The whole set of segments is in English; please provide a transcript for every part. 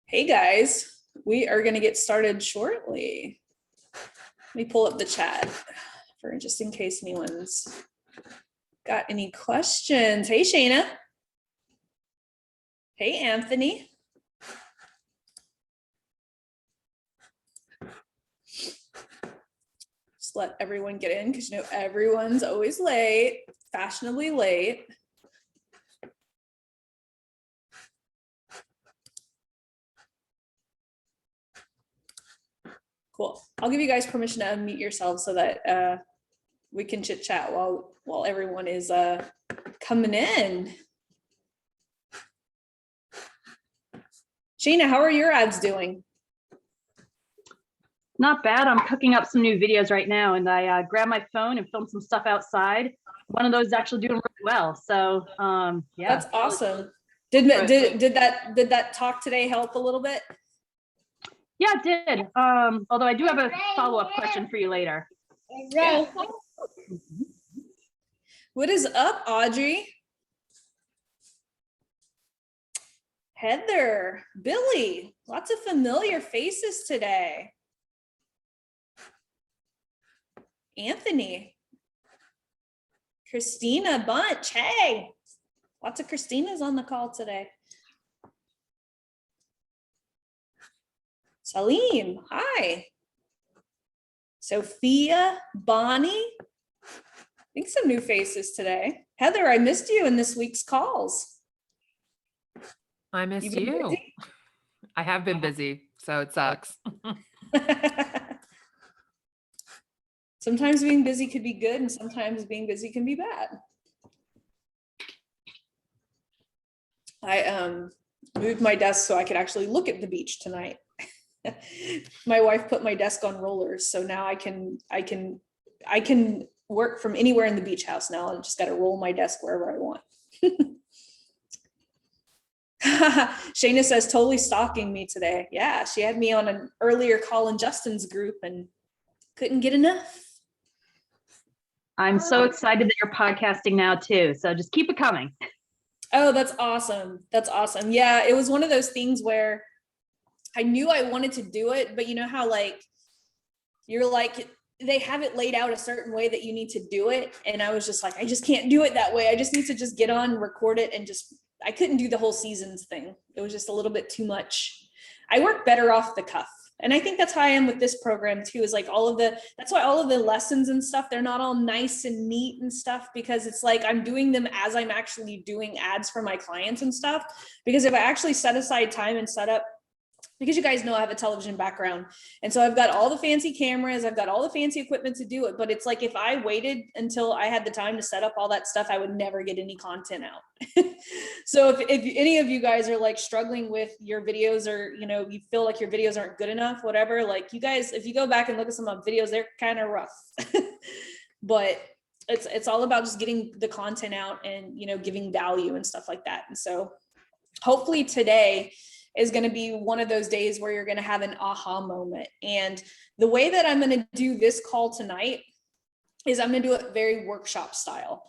Hey guys, we are going to get started shortly. Let me pull up the chat for just in case anyone's got any questions. Hey Shayna. Hey Anthony. Just let everyone get in because you know everyone's always late, fashionably late. Cool. I'll give you guys permission to unmute yourselves so that we can chit chat while everyone is coming in. Shayna, how are your ads doing? Not bad. I'm cooking up some new videos right now, and I grabbed my phone and filmed some stuff outside. One of those is actually doing really well. So yeah, that's awesome. Did that talk today help a little bit? Yeah, it did. Although I do have a follow-up question for you later. Yeah. What is up, Audrey? Heather, Billy, lots of familiar faces today. Anthony, Christina Bunch, hey, lots of Christinas on the call today. Salim, hi. Sophia, Bonnie, I think some new faces today. Heather, I missed you in this week's calls. I missed you. I have been busy, so it sucks. Sometimes being busy could be good and sometimes being busy can be bad. I moved my desk so I could actually look at the beach tonight. My wife put my desk on rollers, so now I can work from anywhere in the beach house now. I just got to roll my desk wherever I want. Shayna says totally stalking me today. Yeah, she had me on an earlier call in Justin's group and couldn't get enough. I'm so excited that you're podcasting now too. So just keep it coming. Oh, that's awesome. That's awesome. Yeah, it was one of those things where I knew I wanted to do it, but you know how like you're like they have it laid out a certain way that you need to do it, and I was just like, I just can't do it that way. I just need to just get on, record it, and just I couldn't do the whole seasons thing. It was just a little bit too much. I work better off the cuff. And I think that's how I am with this program too, is like that's why all of the lessons and stuff, they're not all nice and neat and stuff, because it's like I'm doing them as I'm actually doing ads for my clients and stuff. Because if I actually set aside time and set up, because you guys know I have a television background. And so I've got all the fancy cameras, I've got all the fancy equipment to do it. But it's like, if I waited until I had the time to set up all that stuff, I would never get any content out. So if any of you guys are like struggling with your videos, or, you know, you feel like your videos aren't good enough, whatever, like you guys, if you go back and look at some of my videos, they're kind of rough, but it's all about just getting the content out and, you know, giving value and stuff like that. And so hopefully today is going to be one of those days where you're going to have an aha moment. And the way that I'm going to do this call tonight is I'm going to do it very workshop style.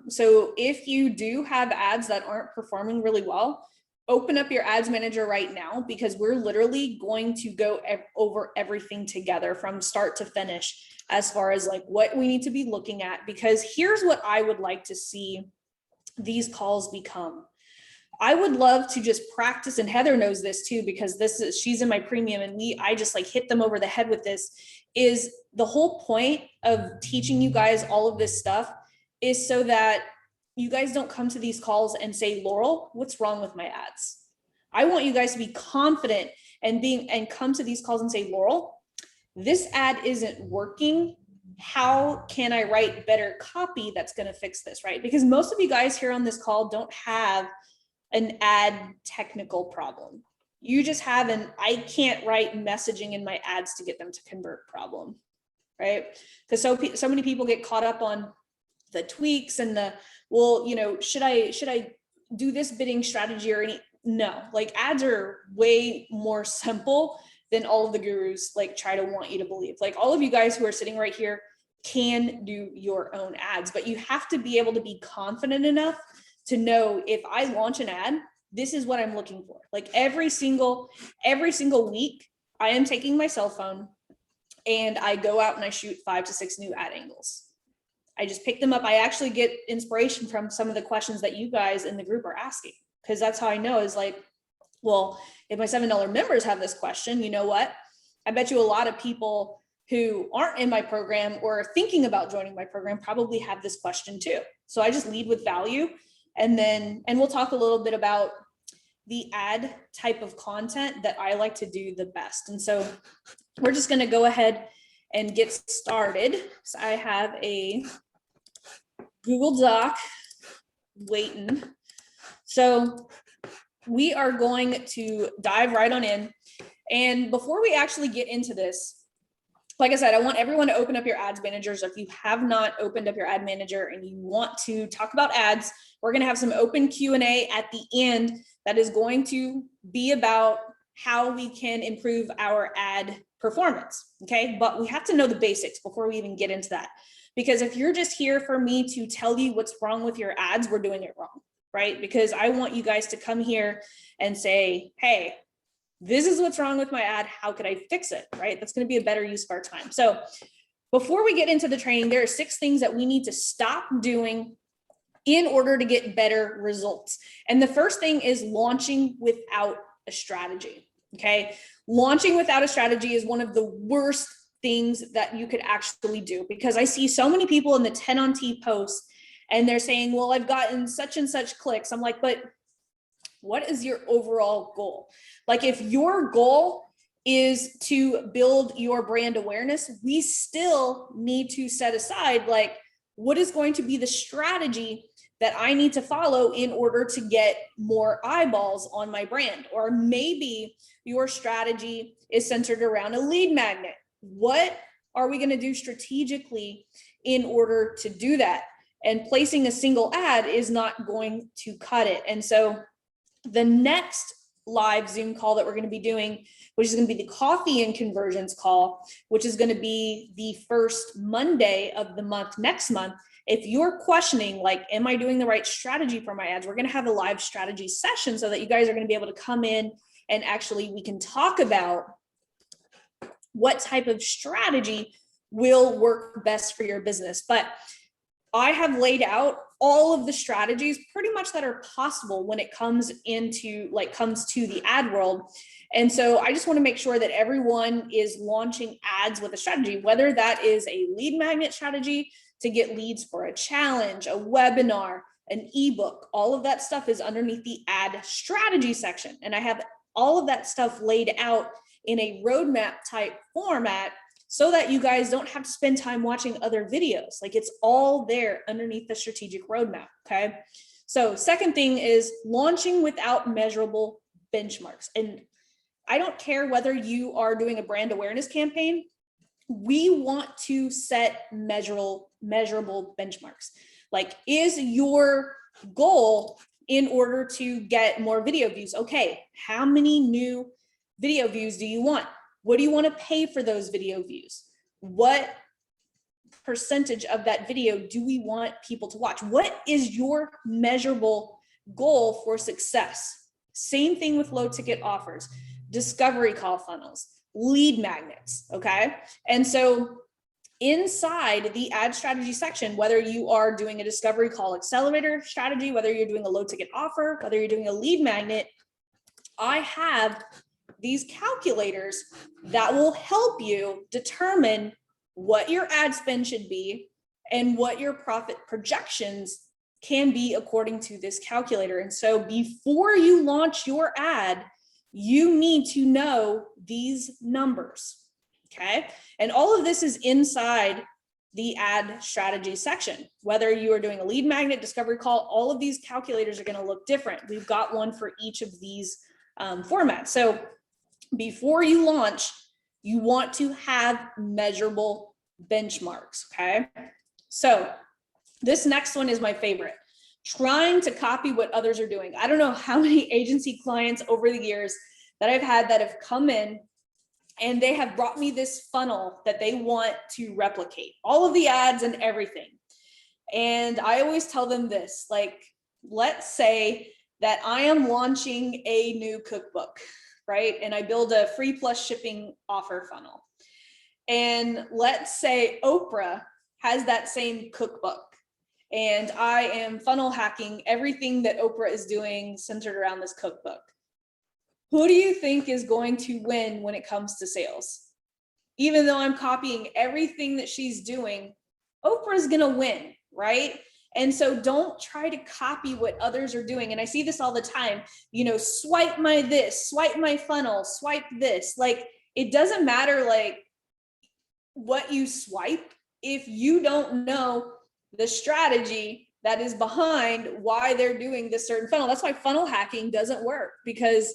So if you do have ads that aren't performing really well, open up your ads manager right now, because we're literally going to go over everything together from start to finish, as far as like what we need to be looking at. Because here's what I would like to see these calls become. I would love to just practice, and Heather knows this too, because she's in my premium, and I just like hit them over the head with this. Is the whole point of teaching you guys all of this stuff is so that you guys don't come to these calls and say, Laurel, what's wrong with my ads? I want you guys to be confident and come to these calls and say, Laurel, this ad isn't working. How can I write better copy that's going to fix this, right? Because most of you guys here on this call don't have an ad technical problem. You just have I can't write messaging in my ads to get them to convert problem, right? Because so many people get caught up on the tweaks and well, you know, should I do this bidding strategy or any? No, like ads are way more simple than all of the gurus like try to want you to believe. Like all of you guys who are sitting right here can do your own ads, but you have to be able to be confident enough to know if I launch an ad, this is what I'm looking for. Like every single week, I am taking my cell phone and I go out and I shoot 5 to 6 new ad angles. I just pick them up. I actually get inspiration from some of the questions that you guys in the group are asking, because that's how I know is like, well, if my $7 members have this question, you know what? I bet you a lot of people who aren't in my program or are thinking about joining my program probably have this question too. So I just lead with value. And we'll talk a little bit about the ad type of content that I like to do the best. And so we're just going to go ahead and get started. So I have a Google Doc waiting. So we are going to dive right on in. And before we actually get into this, like I said, I want everyone to open up your ads managers. If you have not opened up your ad manager and you want to talk about ads, we're going to have some open Q&A at the end that is going to be about how we can improve our ad performance. Okay, but we have to know the basics before we even get into that. Because if you're just here for me to tell you what's wrong with your ads, we're doing it wrong, right? Because I want you guys to come here and say, hey, this is what's wrong with my ad. How could I fix it, right? That's going to be a better use of our time. So before we get into the training, there are 6 things that we need to stop doing in order to get better results. And the first thing is launching without a strategy, okay? Launching without a strategy is one of the worst things that you could actually do, because I see so many people in the 10 on T posts and they're saying, well, I've gotten such and such clicks. I'm like, but what is your overall goal? Like if your goal is to build your brand awareness, we still need to set aside like what is going to be the strategy that I need to follow in order to get more eyeballs on my brand. Or maybe your strategy is centered around a lead magnet. What are we going to do strategically in order to do that? And placing a single ad is not going to cut it. And so the next live Zoom call that we're going to be doing, which is going to be the coffee and conversions call, which is going to be the first Monday of the month next month. If you're questioning, like, am I doing the right strategy for my ads? We're going to have a live strategy session so that you guys are going to be able to come in and actually we can talk about what type of strategy will work best for your business. But I have laid out all of the strategies pretty much that are possible when it comes to the ad world. And so I just want to make sure that everyone is launching ads with a strategy, whether that is a lead magnet strategy to get leads for a challenge, a webinar, an ebook. All of that stuff is underneath the ad strategy section. And I have all of that stuff laid out in a roadmap type format so that you guys don't have to spend time watching other videos. Like it's all there underneath the strategic roadmap, okay? So second thing is launching without measurable benchmarks. And I don't care whether you are doing a brand awareness campaign, we want to set measurable benchmarks. Like, is your goal in order to get more video views? Okay, how many new video views do you want? What do you want to pay for those video views? What percentage of that video do we want people to watch? What is your measurable goal for success? Same thing with low ticket offers, discovery call funnels, lead magnets, okay? And so inside the ad strategy section, whether you are doing a discovery call accelerator strategy, whether you're doing a low ticket offer, whether you're doing a lead magnet, I have these calculators that will help you determine what your ad spend should be and what your profit projections can be according to this calculator. And so before you launch your ad, you need to know these numbers, okay? And all of this is inside the ad strategy section. Whether you are doing a lead magnet, discovery call, all of these calculators are going to look different. We've got one for each of these formats. So before you launch, you want to have measurable benchmarks, okay? So this next one is my favorite. Trying to copy what others are doing. I don't know how many agency clients over the years that I've had that have come in and they have brought me this funnel that they want to replicate, all of the ads and everything. And I always tell them this, like, let's say that I am launching a new cookbook, right? And I build a free plus shipping offer funnel. And let's say Oprah has that same cookbook, and I am funnel hacking everything that Oprah is doing centered around this cookbook. Who do you think is going to win when it comes to sales? Even though I'm copying everything that she's doing, Oprah's gonna win, right? And so don't try to copy what others are doing. And I see this all the time, you know, swipe my this, swipe my funnel, swipe this. Like, it doesn't matter like what you swipe if you don't know the strategy that is behind why they're doing this certain funnel. That's why funnel hacking doesn't work, because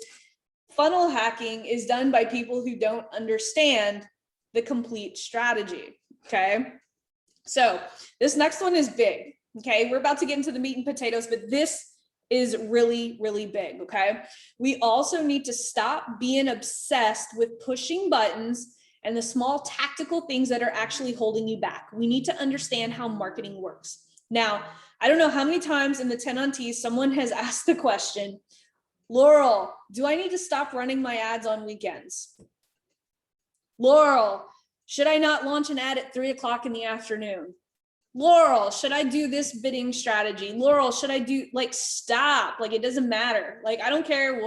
funnel hacking is done by people who don't understand the complete strategy. Okay. So this next one is big. Okay. We're about to get into the meat and potatoes, but this is really, really big. Okay. We also need to stop being obsessed with pushing buttons and the small tactical things that are actually holding you back. We need to understand how marketing works. Now, I don't know how many times in the 10 on T's someone has asked the question, Laurel, do I need to stop running my ads on weekends? Laurel, should I not launch an ad at 3 o'clock in the afternoon? Laurel, should I do this bidding strategy? Laurel, should I do, like, stop, like, it doesn't matter. Like, I don't care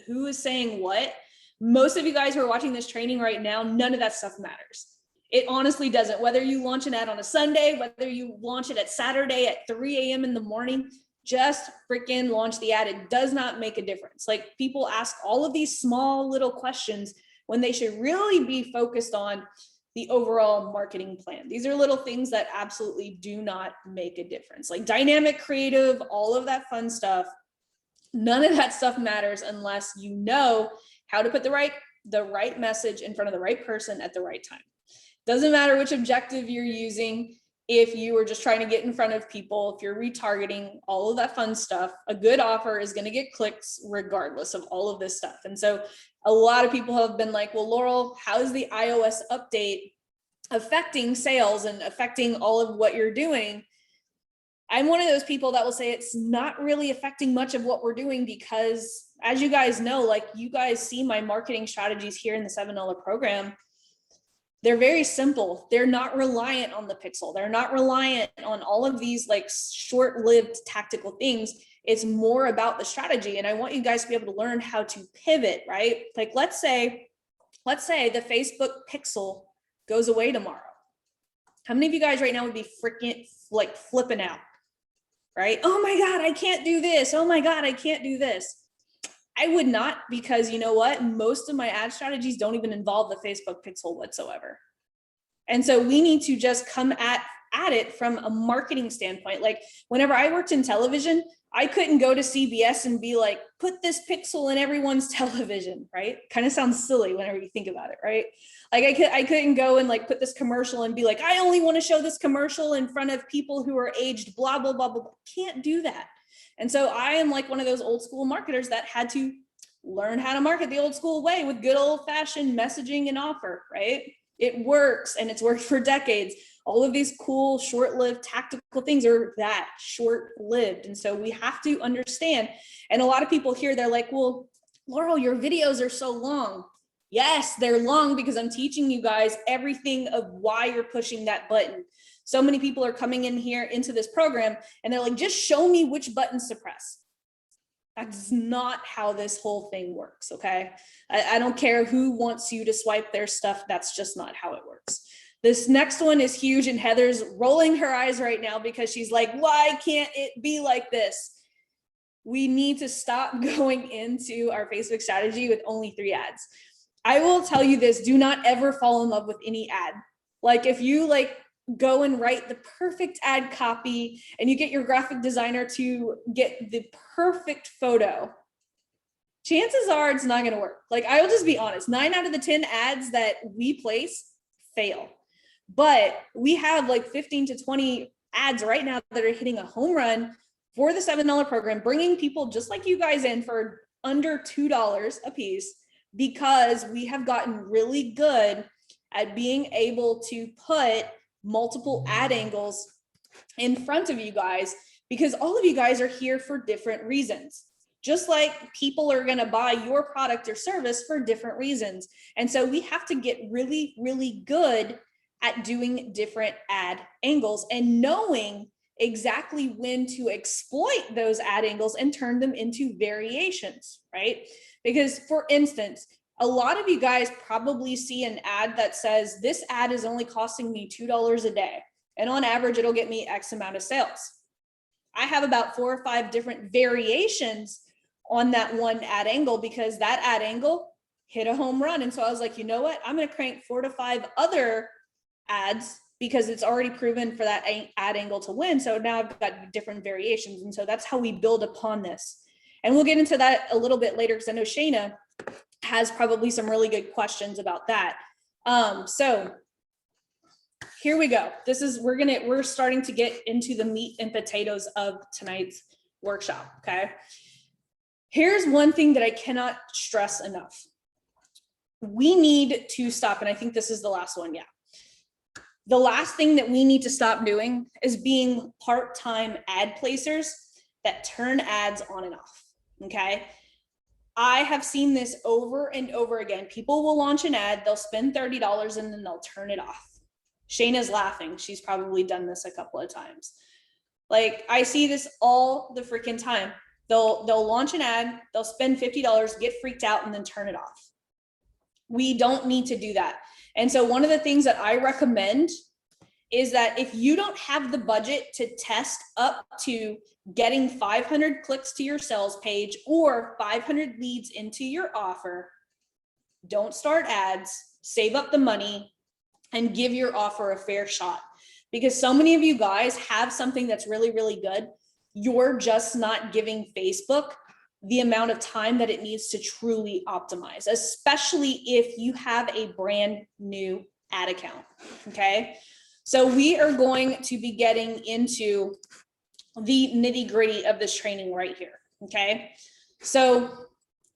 who is saying what. Most of you guys who are watching this training right now, none of that stuff matters. It honestly doesn't. Whether you launch an ad on a Sunday, whether you launch it at Saturday at 3 a.m. in the morning, just freaking launch the ad. It does not make a difference. Like, people ask all of these small little questions when they should really be focused on the overall marketing plan. These are little things that absolutely do not make a difference. Like dynamic creative, all of that fun stuff. None of that stuff matters unless you know how to put the right message in front of the right person at the right time. Doesn't matter which objective you're using. If you are just trying to get in front of people, if you're retargeting, all of that fun stuff, a good offer is going to get clicks regardless of all of this stuff. And so a lot of people have been like, well, Laurel, how is the iOS update affecting sales and affecting all of what you're doing? I'm one of those people that will say it's not really affecting much of what we're doing, because as you guys know, like, you guys see my marketing strategies here in the $7 program. They're very simple. They're not reliant on the pixel. They're not reliant on all of these like short-lived tactical things. It's more about the strategy. And I want you guys to be able to learn how to pivot, right? Like, let's say the Facebook pixel goes away tomorrow. How many of you guys right now would be freaking like flipping out, right? Oh my God, I can't do this. Oh my God, I can't do this. I would not, because you know what? Most of my ad strategies don't even involve the Facebook pixel whatsoever. And so we need to just come at it from a marketing standpoint. Like, whenever I worked in television, I couldn't go to CBS and be like, put this pixel in everyone's television, right? Kind of sounds silly whenever you think about it, right? Like, I couldn't go and like put this commercial and be like, I only want to show this commercial in front of people who are aged blah, blah, blah, blah. Can't do that. And so I am like one of those old school marketers that had to learn how to market the old school way with good old fashioned messaging and offer, right? It works, and it's worked for decades. All of these cool, short-lived tactical things are that short-lived. And so we have to understand. And a lot of people here, they're like, well, Laurel, your videos are so long. Yes, they're long because I'm teaching you guys everything of why you're pushing that button. So many people are coming in here into this program and they're like, just show me which buttons to press. That's not how this whole thing works, okay? I don't care who wants you to swipe their stuff. That's just not how it works. This next one is huge, and Heather's rolling her eyes right now because she's like, why can't it be like this? We need to stop going into our Facebook strategy with only 3 ads. I will tell you this, do not ever fall in love with any ad. Like, if you like go and write the perfect ad copy and you get your graphic designer to get the perfect photo, chances are it's not going to work. Like, I will just be honest, 9 out of the 10 ads that we place fail. But we have like 15 to 20 ads right now that are hitting a home run for the $7 program, bringing people just like you guys in for under $2 a piece, because we have gotten really good at being able to put multiple ad angles in front of you guys because all of you guys are here for different reasons. Just like people are going to buy your product or service for different reasons. And so we have to get really, really good at doing different ad angles and knowing exactly when to exploit those ad angles and turn them into variations, right? Because for instance, a lot of you guys probably see an ad that says, this ad is only costing me $2 a day. And on average, it'll get me X amount of sales. I have about 4 or 5 different variations on that one ad angle because that ad angle hit a home run. And so I was like, you know what? I'm going to crank 4 to 5 other ads because it's already proven for that ad angle to win. So now I've got different variations. And so that's how we build upon this. And we'll get into that a little bit later because I know Shayna has probably some really good questions about that. So here we go. This is, we're starting to get into the meat and potatoes of tonight's workshop, okay? Here's one thing that I cannot stress enough. We need to stop, and I think this is the last one, yeah. The last thing that we need to stop doing is being part-time ad placers that turn ads on and off, okay? I have seen this over and over again. People will launch an ad, they'll spend $30 and then they'll turn it off. Shayna's laughing. She's probably done this a couple of times. Like, I see this all the freaking time. They'll launch an ad, they'll spend $50, get freaked out, and then turn it off. We don't need to do that. And so one of the things that I recommend is that if you don't have the budget to test up to getting 500 clicks to your sales page or 500 leads into your offer, don't start ads, save up the money, and give your offer a fair shot. Because so many of you guys have something that's really, really good. You're just not giving Facebook the amount of time that it needs to truly optimize, especially if you have a brand new ad account, okay? So we are going to be getting into the nitty gritty of this training right here, okay? So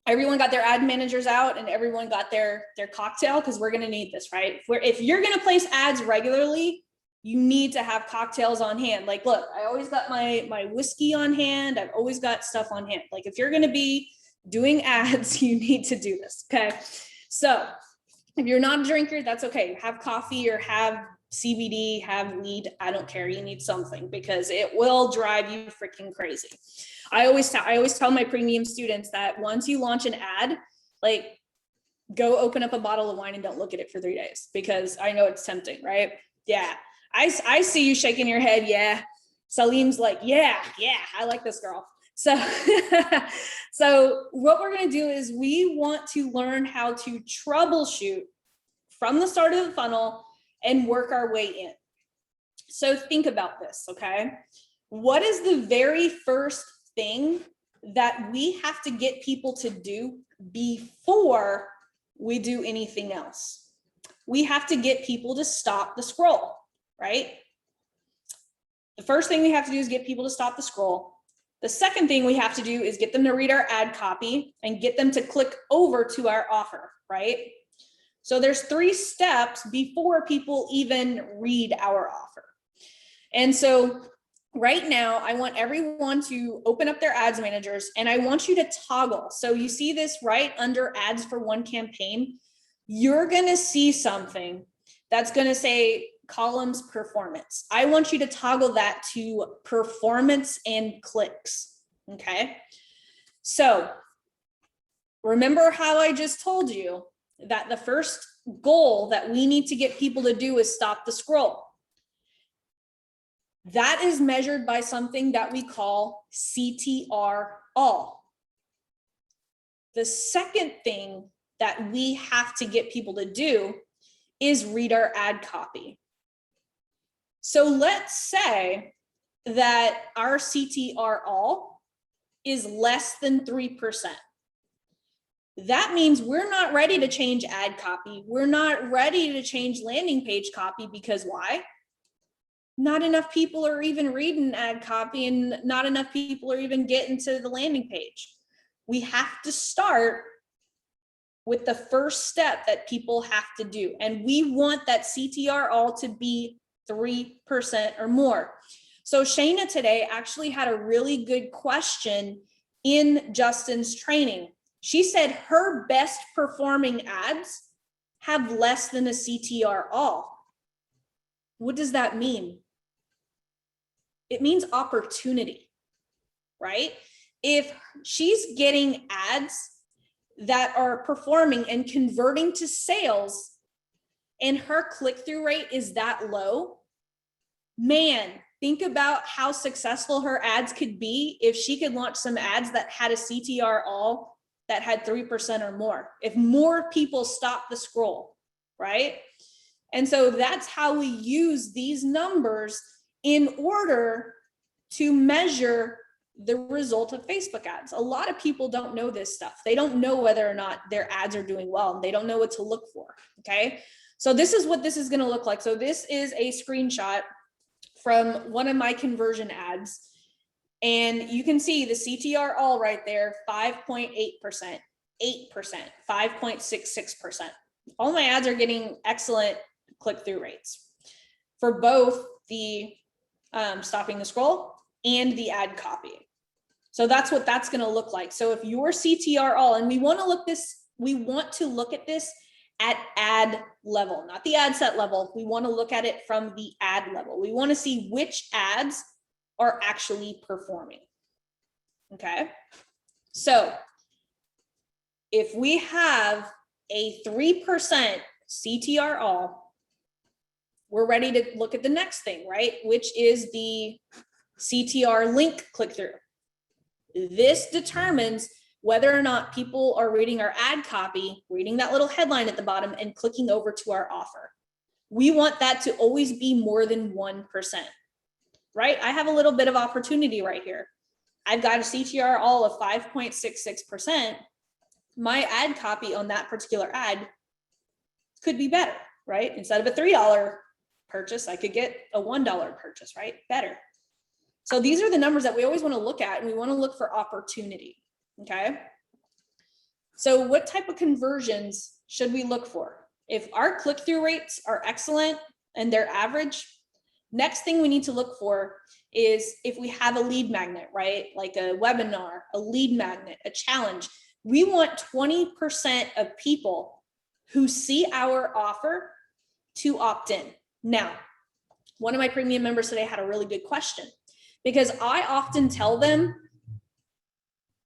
everyone got their ad managers out and everyone got their cocktail because we're gonna need this, right? If you're gonna place ads regularly, you need to have cocktails on hand. Like, look, I always got my whiskey on hand. I've always got stuff on hand. Like, if you're going to be doing ads, you need to do this. Okay. So if you're not a drinker, that's okay. Have coffee or have CBD, have weed. I don't care. You need something because it will drive you freaking crazy. I always tell my premium students that once you launch an ad, like, go open up a bottle of wine and don't look at it for 3 days because I know it's tempting, right? Yeah. I see you shaking your head. Yeah. Salim's like, yeah, I like this girl. So, so what we're going to do is we want to learn how to troubleshoot from the start of the funnel and work our way in. So think about this, okay? What is the very first thing that we have to get people to do before we do anything else? We have to get people to stop the scroll. Right? The first thing we have to do is get people to stop the scroll. The second thing we have to do is get them to read our ad copy and get them to click over to our offer, right? So there's 3 steps before people even read our offer. And so right now, I want everyone to open up their ads managers and I want you to toggle. So you see this right under ads for one campaign. You're going to see something that's going to say columns performance. I want you to toggle that to performance and clicks. Okay. So remember how I just told you that the first goal that we need to get people to do is stop the scroll. That is measured by something that we call CTR all. The second thing that we have to get people to do is read our ad copy. So let's say that our CTR all is less than 3%. That means we're not ready to change ad copy. We're not ready to change landing page copy because why? Not enough people are even reading ad copy and not enough people are even getting to the landing page. We have to start with the first step that people have to do. And we want that CTR all to be 3% or more. So Shayna today actually had a really good question in Justin's training. She said her best performing ads have less than a CTR all. What does that mean? It means opportunity, right? If she's getting ads that are performing and converting to sales and her click-through rate is that low, man, think about how successful her ads could be if she could launch some ads that had a CTR all that had 3% or more, if more people stop the scroll, right? And so that's how we use these numbers in order to measure the result of Facebook ads. A lot of people don't know this stuff. They don't know whether or not their ads are doing well, and they don't know what to look for, okay? So this is what this is gonna look like. So this is a screenshot from one of my conversion ads. And you can see the CTR all right there, 5.8%, 8%, 5.66%. All my ads are getting excellent click-through rates for both the stopping the scroll and the ad copy. So that's what that's going to look like. So if your CTR all, and we want to look at this at ad level, not the ad set level. We want to look at it from the ad level. We want to see which ads are actually performing. Okay. So if we have a 3% CTR all, we're ready to look at the next thing, right? Which is the CTR link click-through. This determines whether or not people are reading our ad copy, reading that little headline at the bottom and clicking over to our offer. We want that to always be more than 1%, right? I have a little bit of opportunity right here. I've got a CTR all of 5.66%. My ad copy on that particular ad could be better, right? Instead of a $3 purchase, I could get a $1 purchase, right? Better. So these are the numbers that we always want to look at, and we want to look for opportunity, okay? So what type of conversions should we look for? If our click-through rates are excellent and they're average, next thing we need to look for is if we have a lead magnet, right? Like a webinar, a lead magnet, a challenge. We want 20% of people who see our offer to opt in. Now, one of my premium members today had a really good question, because I often tell them,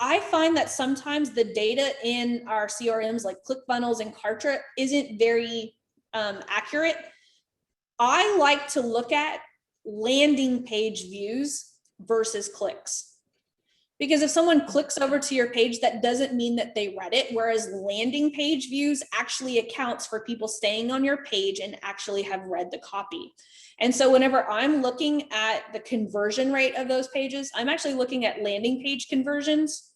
I find that sometimes the data in our CRMs like ClickFunnels and Kartra isn't very accurate. I like to look at landing page views versus clicks. Because if someone clicks over to your page, that doesn't mean that they read it, whereas landing page views actually accounts for people staying on your page and actually have read the copy. And so whenever I'm looking at the conversion rate of those pages, I'm actually looking at landing page conversions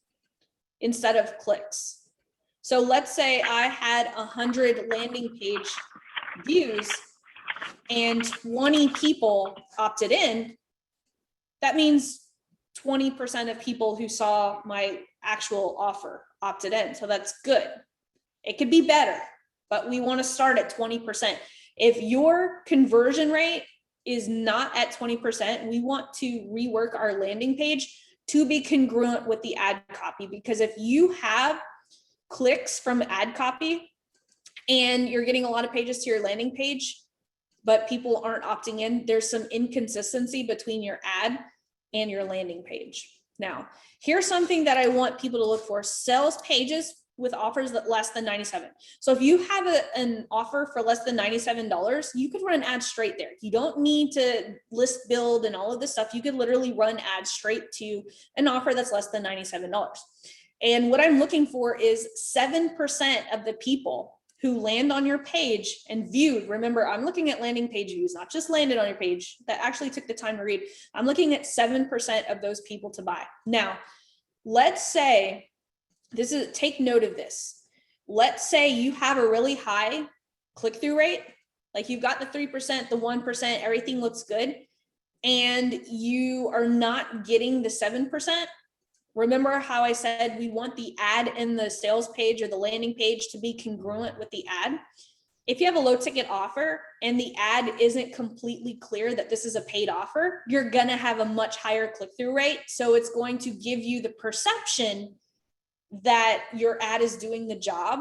instead of clicks. So let's say I had 100 landing page views and 20 people opted in. That means 20% of people who saw my actual offer opted in. So that's good. It could be better, but we want to start at 20%. If your conversion rate is not at 20%, we want to rework our landing page to be congruent with the ad copy. Because if you have clicks from ad copy and you're getting a lot of pages to your landing page, but people aren't opting in, there's some inconsistency between your ad and your landing page. Now, here's something that I want people to look for: sales pages with offers that less than 97. So if you have an offer for less than $97, you could run ads straight there. You don't need to list build and all of this stuff. You could literally run ads straight to an offer that's less than $97. And what I'm looking for is 7% of the people who land on your page and viewed. Remember, I'm looking at landing page views, not just landed on your page, that actually took the time to read. I'm looking at 7% of those people to buy. Now, let's say, take note of this. Let's say you have a really high click-through rate, like you've got the 3%, the 1%, everything looks good, and you are not getting the 7%. Remember how I said we want the ad and the sales page or the landing page to be congruent with the ad? if you have a low ticket offer and the ad isn't completely clear that this is a paid offer, you're going to have a much higher click-through rate. So it's going to give you the perception that your ad is doing the job.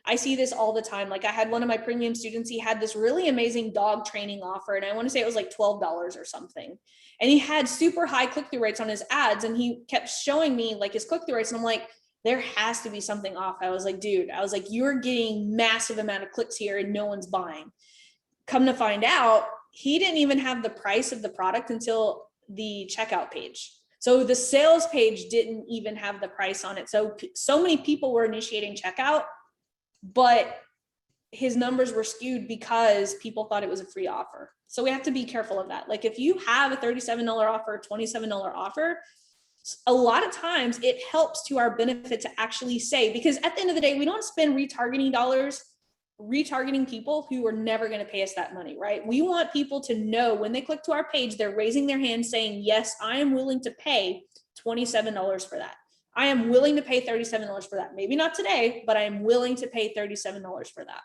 I see this all the time. Like I had one of my premium students, he had this really amazing dog training offer, and I want to say it was like $12 or something. And he had super high click-through rates on his ads, and he kept showing me like his click-through rates. And I'm like, there has to be something off. I was like, dude, I was like, you're getting massive amount of clicks here and no one's buying. Come to find out, he didn't even have the price of the product until the checkout page. So the sales page didn't even have the price on it. So many people were initiating checkout, but his numbers were skewed because people thought it was a free offer. So we have to be careful of that. Like if you have a $37 offer, $27 offer, a lot of times it helps to our benefit to actually say, because at the end of the day, we don't spend retargeting dollars retargeting people who are never going to pay us that money, right? We want people to know when they click to our page, they're raising their hand saying, yes, I am willing to pay $27 for that. I am willing to pay $37 for that. Maybe not today, but I am willing to pay $37 for that.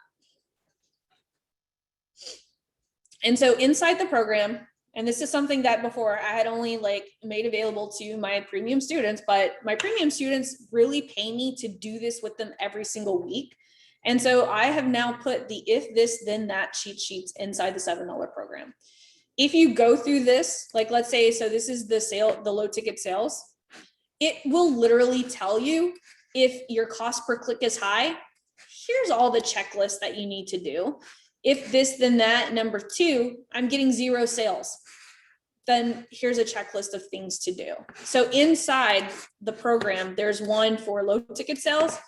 And so inside the program, and this is something that before I had only like made available to my premium students, but my premium students really pay me to do this with them every single week. And so I have now put the if this, then that cheat sheets inside the $7 program. If you go through this, like let's say, so this is the sale, the low ticket sales, it will literally tell you if your cost per click is high, here's all the checklists that you need to do. If this, then that, number 2, I'm getting 0 sales, then here's a checklist of things to do. So inside the program, there's one for low ticket sales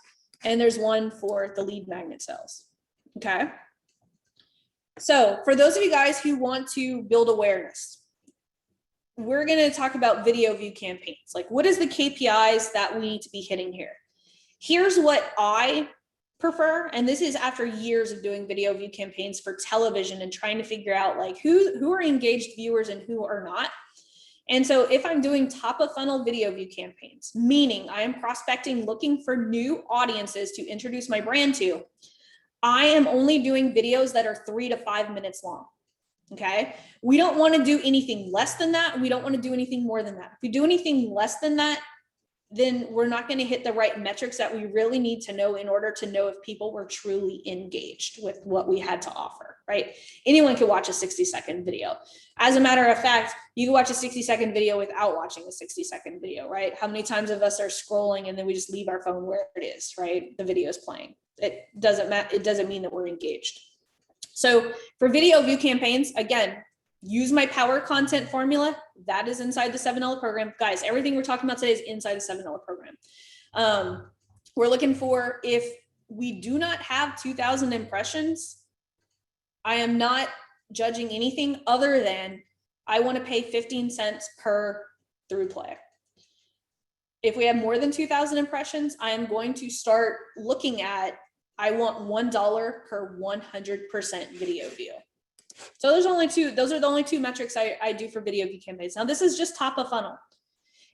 and there's one for the lead magnet sales. Okay. So for those of you guys who want to build awareness, we're going to talk about video view campaigns. Like what is the KPIs that we need to be hitting here? Here's what I prefer, and this is after years of doing video view campaigns for television and trying to figure out like who are engaged viewers and who are not. And so if I'm doing top of funnel video view campaigns, meaning I am prospecting, looking for new audiences to introduce my brand to, I am only doing videos that are 3 to 5 minutes long. Okay. We don't want to do anything less than that. We don't want to do anything more than that. If we do anything less than that, then we're not going to hit the right metrics that we really need to know in order to know if people were truly engaged with what we had to offer, right? Anyone can watch a 60-second video. As a matter of fact, you can watch a 60-second video without watching a 60-second video, right? How many times of us are scrolling and then we just leave our phone where it is, right? The video is playing. It doesn't matter. It doesn't mean that we're engaged. So for video view campaigns, again, use my power content formula. That is inside the $7 program. Guys, everything we're talking about today is inside the $7 program. We're looking for, if we do not have 2,000 impressions, I am not judging anything other than I want to pay 15 cents per through play. If we have more than 2,000 impressions, I am going to start looking at, I want $1 per 100% video view. So those are the only two metrics I do for video view campaigns. Now this is just top of funnel.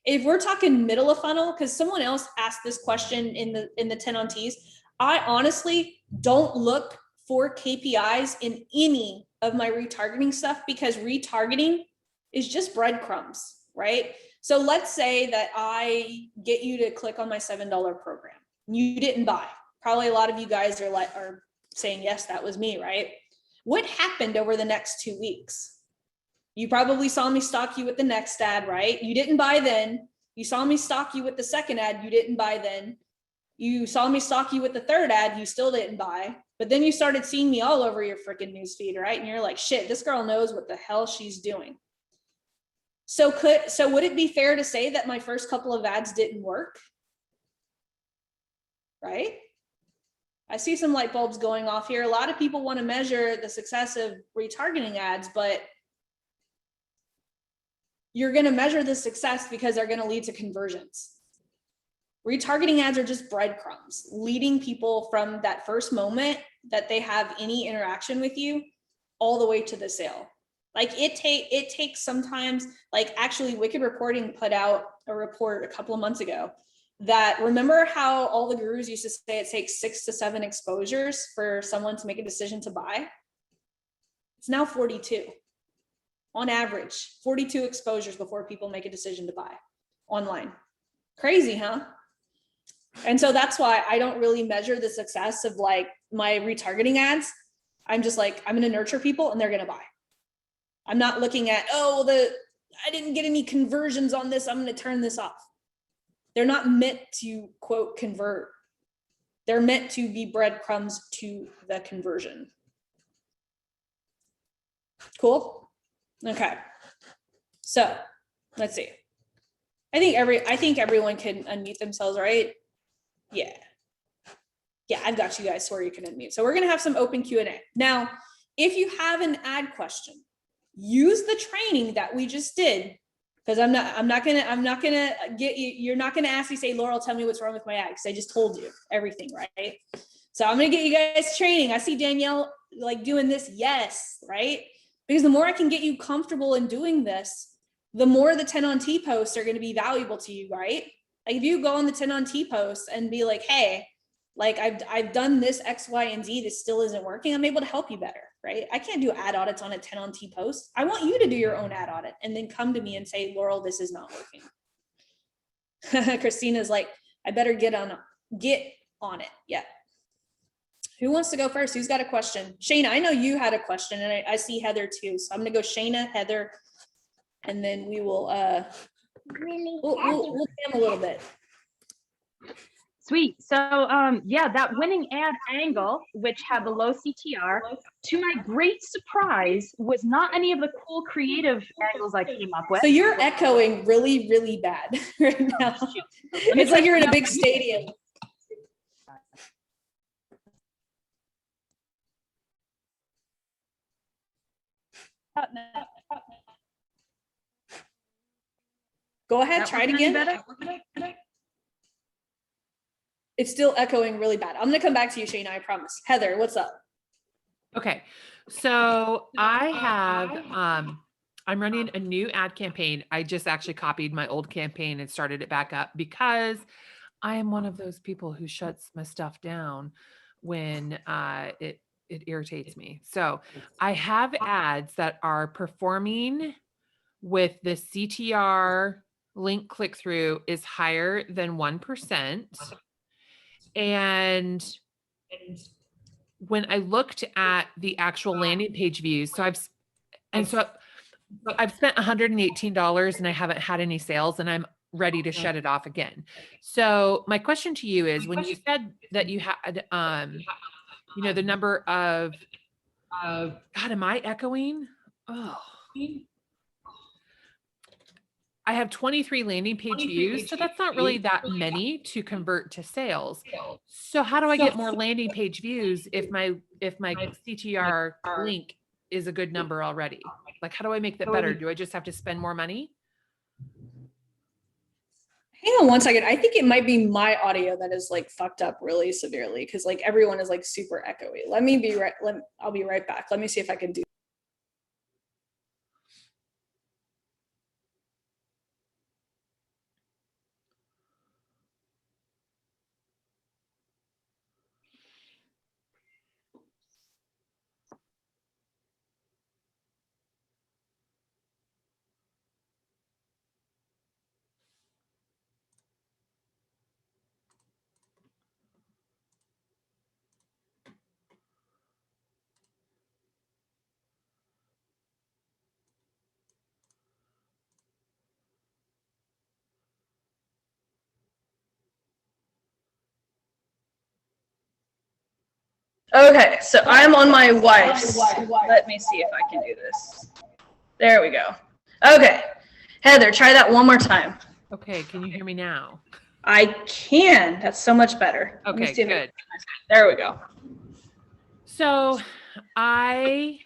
If we're talking middle of funnel, because someone else asked this question in the 10 on T's, I honestly don't look for KPIs in any of my retargeting stuff, because retargeting is just breadcrumbs, right? So let's say that I get you to click on my $7 program. You didn't buy. Probably a lot of you guys are saying, yes, that was me, right? What happened over the next 2 weeks? You probably saw me stalk you with the next ad, right? You didn't buy then. You saw me stalk you with the second ad. You didn't buy then. You saw me stalk you with the third ad. You still didn't buy. But then you started seeing me all over your freaking newsfeed, right? And you're like, shit, this girl knows what the hell she's doing. So would it be fair to say that my first couple of ads didn't work? Right? I see some light bulbs going off here. A lot of people want to measure the success of retargeting ads, but you're going to measure the success because they're going to lead to conversions. Retargeting ads are just breadcrumbs, leading people from that first moment that they have any interaction with you all the way to the sale. Like it takes sometimes, like actually Wicked Reporting put out a report a couple of months ago that, remember how all the gurus used to say it takes 6 to 7 exposures for someone to make a decision to buy? It's now 42. On average, 42 exposures before people make a decision to buy online. Crazy, huh? And so that's why I don't really measure the success of like my retargeting ads. I'm just like, I'm going to nurture people and they're going to buy. I'm not looking at, oh, I didn't get any conversions on this, I'm going to turn this off. They're not meant to, quote, convert. They're meant to be breadcrumbs to the conversion. Cool? Okay. So let's see. I think everyone can unmute themselves, right? Yeah. Yeah, I've got you guys where you can unmute. So we're going to have some open Q&A. Now, if you have an ad question, use the training that we just did, because I'm not gonna get you, you're not gonna ask me, say, Laurel, tell me what's wrong with my ad, because I just told you everything, right? So I'm gonna get you guys training. I see Danielle like doing this, yes, right? Because the more I can get you comfortable in doing this, the more the 10 on T posts are gonna be valuable to you, right? Like if you go on the 10 on T posts and be like, hey, like I've done this X, Y, and Z, this still isn't working, I'm able to help you better, right? I can't do ad audits on a 10 on T post. I want you to do your own ad audit and then come to me and say, Laurel, this is not working. Christina's like, I better get on it. Yeah. Who wants to go first? Who's got a question? Shayna, I know you had a question, and I see Heather too. So I'm gonna go Shayna, Heather, and then we will we'll jam a little bit. Sweet. So yeah, that winning ad angle, which had the low CTR, to my great surprise, was not any of the cool creative angles I came up with. So you're echoing really, really bad right now. It's like you're in a big stadium. Go ahead, try it again. It's still echoing really bad. I'm gonna come back to you, Shayna, I promise. Heather, what's up? Okay. So I have, I'm running a new ad campaign. I just actually copied my old campaign and started it back up because I am one of those people who shuts my stuff down when it irritates me. So I have ads that are performing with the CTR link click through is higher than 1%. And when I looked at the actual landing page views, so I've spent $118 and I haven't had any sales, and I'm ready to shut it off again. So my question to you is, when you said that you had, the number of, God, am I echoing? Oh, I have 23 landing page views, so that's not really that many to convert to sales. So how do I get more landing page views if my CTR link is a good number already? Like, how do I make that better? Do I just have to spend more money? Hang on one second. I think it might be my audio that is like fucked up really severely, because like everyone is like super echoey. I'll be right back. Let me see if I can do. Okay, so I'm on my wife's. Let me see if I can do this. There we go. Okay, Heather, try that one more time. Okay, can you hear me now? I can. That's so much better. Okay, good. There we go. So I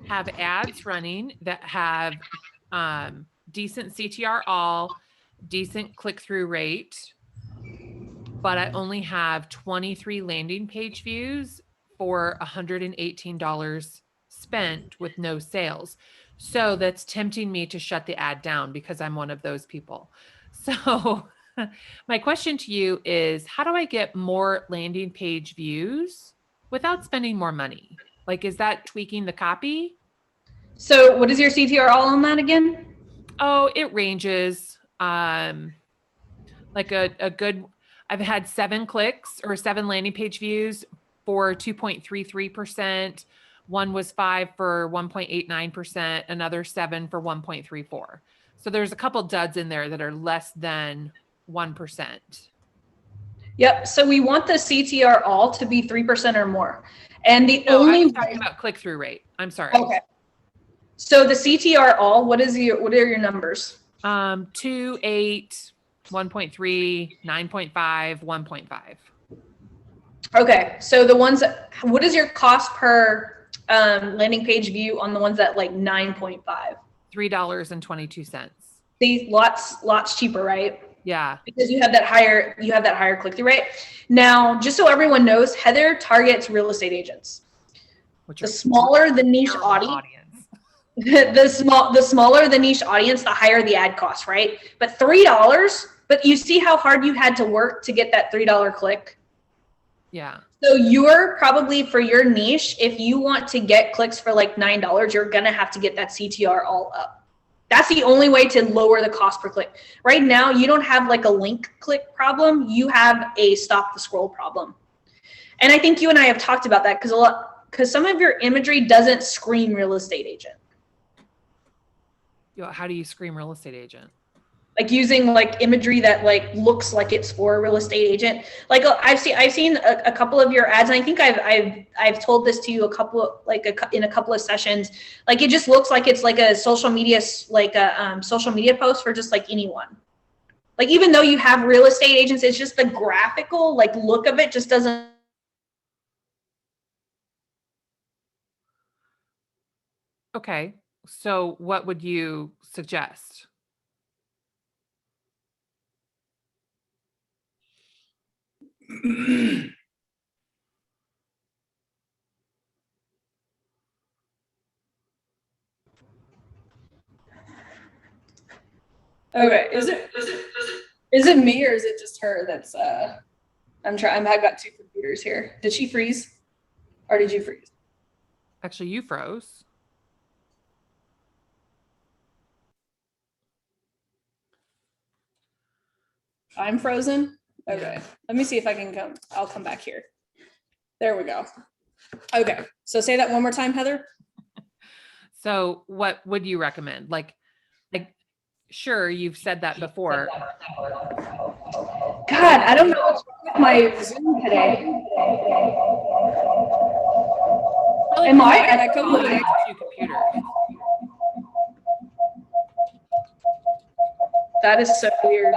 have ads running that have decent CTR all, decent click-through rate, but I only have 23 landing page views for $118 spent with no sales. So that's tempting me to shut the ad down because I'm one of those people. So My question to you is, how do I get more landing page views without spending more money? Like, is that tweaking the copy? So what is your CTR all on that again? Oh, it ranges. Like a good, I've had 7 clicks or 7 landing page views for 2.33%. One was 5 for 1.89%, another 7 for 1.34. So there's a couple duds in there that are less than 1%. Yep. So we want the CTR all to be 3% or more. And the No, I only was talking about click-through rate. I'm sorry. okay. So the CTR all, what are your numbers? 2, 8, 1.3, 9.5, 1.5. Okay. So the ones that, what is your cost per landing page view on the ones that like 9.5? $3.22. See, lots cheaper, right? Yeah. Because you have that higher click-through rate. Now, just so everyone knows, Heather targets real estate agents. Which The are smaller the niche terrible audience, the smaller the niche audience, the higher the ad cost, right? But $3, but you see how hard you had to work to get that $3 click? Yeah. So you're probably, for your niche, if you want to get clicks for like $9, you're gonna have to get that CTR all up. That's the only way to lower the cost per click. Right now, you don't have like a link click problem. You have a stop the scroll problem. And I think you and I have talked about that because some of your imagery doesn't scream real estate agent. How do you scream real estate agent? Like using like imagery that like looks like it's for a real estate agent. Like I've seen a couple of your ads, and I think I've told this to you in a couple of sessions. Like it just looks like it's like a social media social media post for just like anyone. Like even though you have real estate agents, it's just the graphical like look of it just doesn't. Okay. So what would you suggest? Okay, is it me or is it just her that's I've got 2 computers here. Did she freeze? Or did you freeze? Actually, you froze. I'm frozen? Okay. Yeah. Let me see if I can I'll come back here. There we go. Okay. So say that one more time, Heather. So what would you recommend? Like, sure, you've said that before. God, I don't know what's wrong with my Zoom today. Am I echoing? Two computers. That is so weird.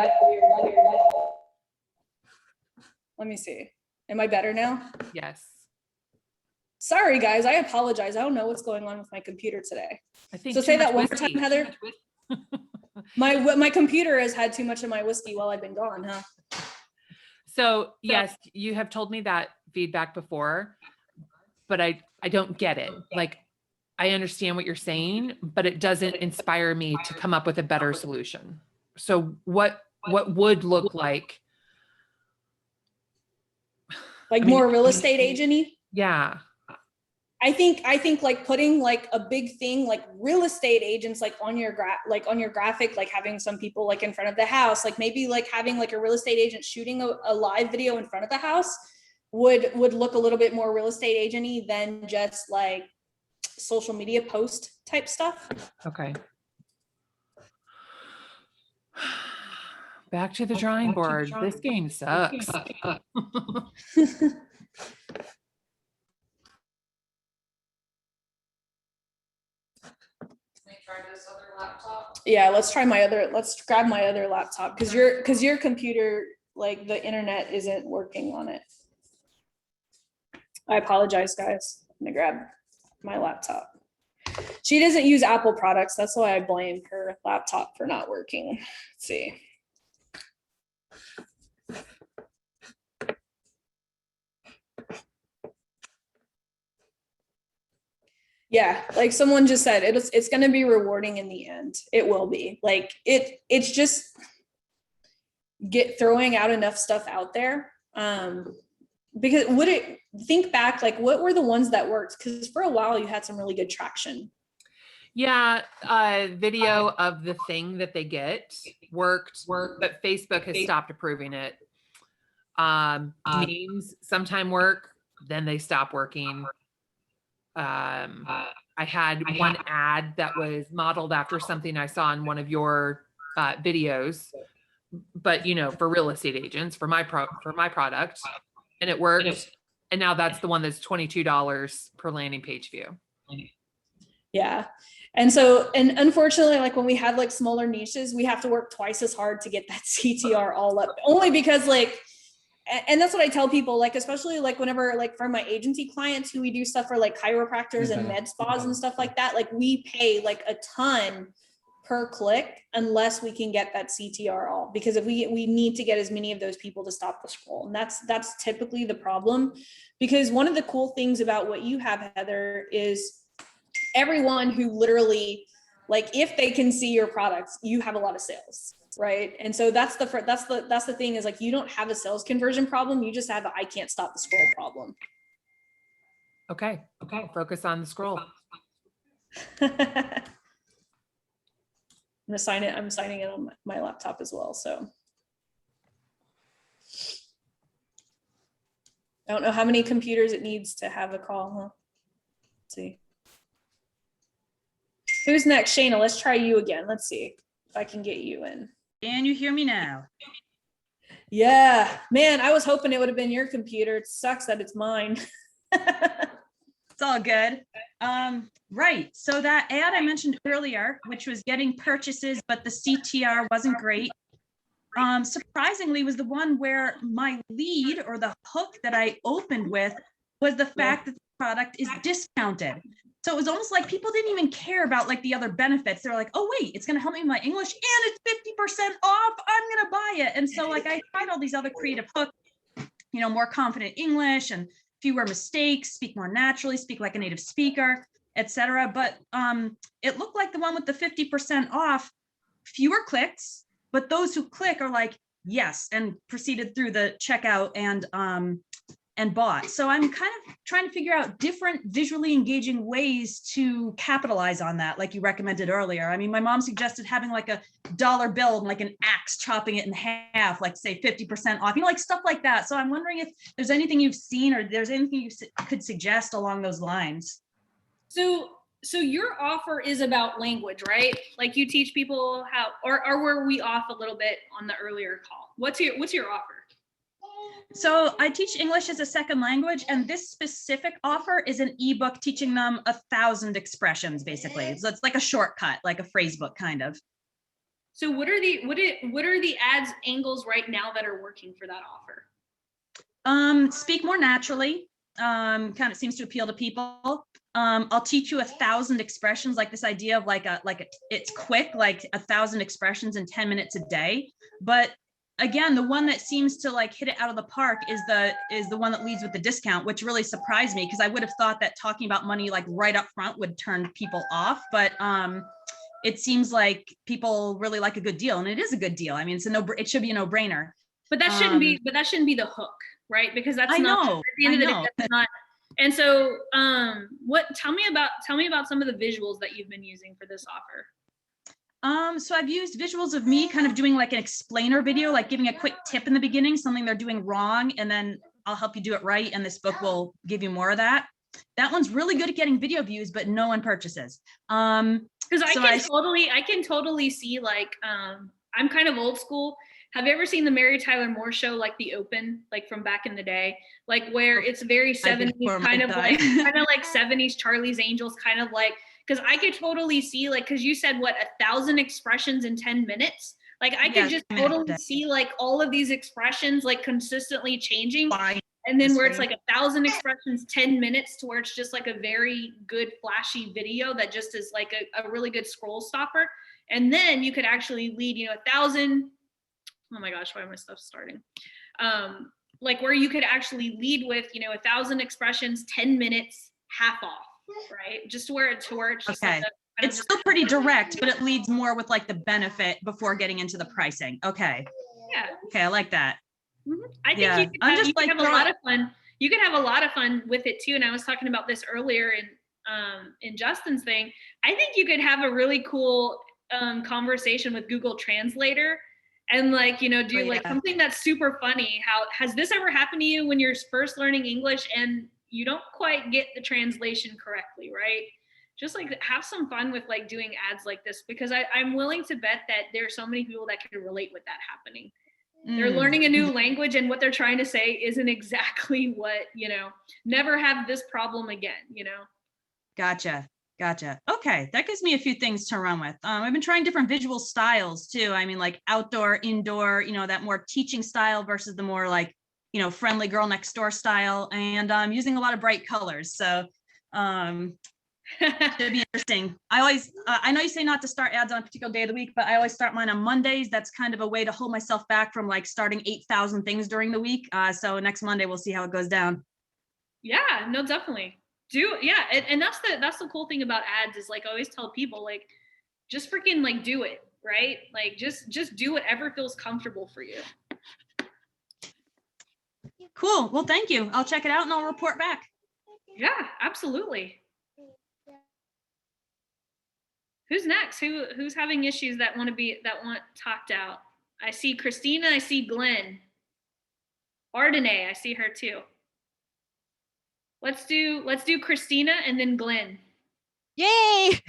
Let me see. Am I better now? Yes. Sorry, guys. I apologize. I don't know what's going on with my computer today. I think So too say much that one more whiskey. time, Heather. My computer has had too much of my whiskey while I've been gone, huh? So yes, you have told me that feedback before, but I don't get it. Like, I understand what you're saying, but it doesn't inspire me to come up with a better solution. So what would look like? Like more real estate agent-y? Yeah. I think like putting like a big thing like real estate agents like on your graphic, like having some people like in front of the house, like maybe like having like a real estate agent shooting a live video in front of the house would look a little bit more real estate agent-y than just like social media post type stuff. Okay. Back to the drawing board. This game sucks. Yeah, let's grab my other laptop because your computer, like the internet isn't working on it. I apologize, guys. I'm gonna grab my laptop. She doesn't use Apple products. That's why I blame her laptop for not working. Let's see. Yeah, like someone just said, it's going to be rewarding in the end. It will be. Like it's just get throwing out enough stuff out there. Because think back, like what were the ones that worked? Because for a while you had some really good traction. Yeah, video of the thing that they get worked, but Facebook has stopped approving it. Memes sometime work, then they stop working. I had one ad that was modeled after something I saw in one of your videos, but you know, for real estate agents, for my product, and it worked. And now that's the one that's $22 per landing page view. Yeah. And so, and unfortunately, like when we have like smaller niches, we have to work twice as hard to get that CTR all up, only because like, and that's what I tell people, like, especially like whenever, like for my agency clients who we do stuff for like chiropractors and med spas and stuff like that, like we pay like a ton per click unless we can get that CTR all, because if we need to get as many of those people to stop the scroll. And that's typically the problem, because one of the cool things about what you have, Heather, is everyone who literally, like, if they can see your products, you have a lot of sales, right? And so that's the thing, is like, you don't have a sales conversion problem. You just have a I can't stop the scroll problem. Okay. Focus on the scroll. I'm signing it on my laptop as well. So I don't know how many computers it needs to have a call, huh? Let's see. Who's next? Shayna, let's try you again. Let's see if I can get you in. Can you hear me now? Yeah, man, I was hoping it would have been your computer. It sucks that it's mine. It's all good. Right. So that ad I mentioned earlier, which was getting purchases, but the CTR wasn't great. Surprisingly, was the one where my lead, or the hook that I opened with, was the fact that the product is discounted. So it was almost like people didn't even care about like the other benefits. They're like, oh wait, it's going to help me with my English and it's 50% off. I'm going to buy it. And so like I tried all these other creative hooks, you know, more confident English and fewer mistakes, speak more naturally, speak like a native speaker, etc. But it looked like the one with the 50% off, fewer clicks, but those who click are like, yes, and proceeded through the checkout and bought. So I'm kind of trying to figure out different visually engaging ways to capitalize on that, like you recommended earlier. I mean, my mom suggested having like a dollar bill and like an axe chopping it in half, like say 50% off, you know, like stuff like that. So I'm wondering if there's anything you've seen or there's anything you could suggest along those lines. So your offer is about language, right? Like you teach people how, or were we off a little bit on the earlier call? What's your offer? So I teach English as a second language, and this specific offer is an ebook teaching them 1,000 expressions, basically. So it's like a shortcut, like a phrase book kind of. So what are the ads angles right now that are working for that offer? Speak more naturally. Kind of seems to appeal to people. I'll teach you 1,000 expressions, like this idea of it's quick, like 1,000 expressions in 10 minutes a day. But again, the one that seems to like hit it out of the park is the one that leads with the discount, which really surprised me, because I would have thought that talking about money like right up front would turn people off. But it seems like people really like a good deal, and it is a good deal. I mean, it should be a no-brainer. But that shouldn't be the hook, right? Because that's not at the end of the day, that's not. And so tell me about some of the visuals that you've been using for this offer. So I've used visuals of me kind of doing like an explainer video, like giving a quick tip in the beginning, something they're doing wrong, and then I'll help you do it right. And this book will give you more of that. That one's really good at getting video views, but no one purchases. Because I can totally see, like, I'm kind of old school. Have you ever seen the Mary Tyler Moore show, like The Open, like from back in the day, like where it's very 70s, kind of like 70s Charlie's Angels, kind of like, because I could totally see, like, because you said 1,000 expressions in 10 minutes. Like I could just totally see like all of these expressions like consistently changing. And then where it's like 1,000 expressions, 10 minutes, to where it's just like a very good flashy video that just is like a really good scroll stopper. And then you could actually lead, 1,000. Oh my gosh, why am my stuff starting? Like where you could actually lead with, 1,000 expressions, 10 minutes, half off, right? Just to where it's just okay. Like it's still pretty direct, but it leads more with like the benefit before getting into the pricing. Okay. Yeah. Okay, I like that. I think Yeah, you could I'm have, just, you could like, have a throwing- lot of fun. You could have a lot of fun with it too. And I was talking about this earlier in Justin's thing. I think you could have a really cool conversation with Google Translator and like, you know, do Oh, like yeah. something that's super funny. How has this ever happened to you when you're first learning English and you don't quite get the translation correctly, right? Just like have some fun with like doing ads like this, because I'm willing to bet that there are so many people that can relate with that happening. They're Mm. learning a new language and what they're trying to say isn't exactly what, you know, never have this problem again, you know? Gotcha. Okay, that gives me a few things to run with. I've been trying different visual styles too. I mean, like outdoor, indoor, you know, that more teaching style versus the more like, you know, friendly girl next door style. And I'm using a lot of bright colors. So should be interesting. I always, I know you say not to start ads on a particular day of the week, but I always start mine on Mondays. That's kind of a way to hold myself back from like starting 8,000 things during the week. So next Monday, we'll see how it goes down. Yeah, no, definitely. And that's the cool thing about ads is like I always tell people like just freaking like do it, right? Like just do whatever feels comfortable for you. Cool. Well, thank you. I'll check it out and I'll report back. Yeah, absolutely. Who's next? Who's having issues that want talked out? I see Christina, I see Glenn. Ardenae, I see her too. Let's do Christina and then Glenn. Yay!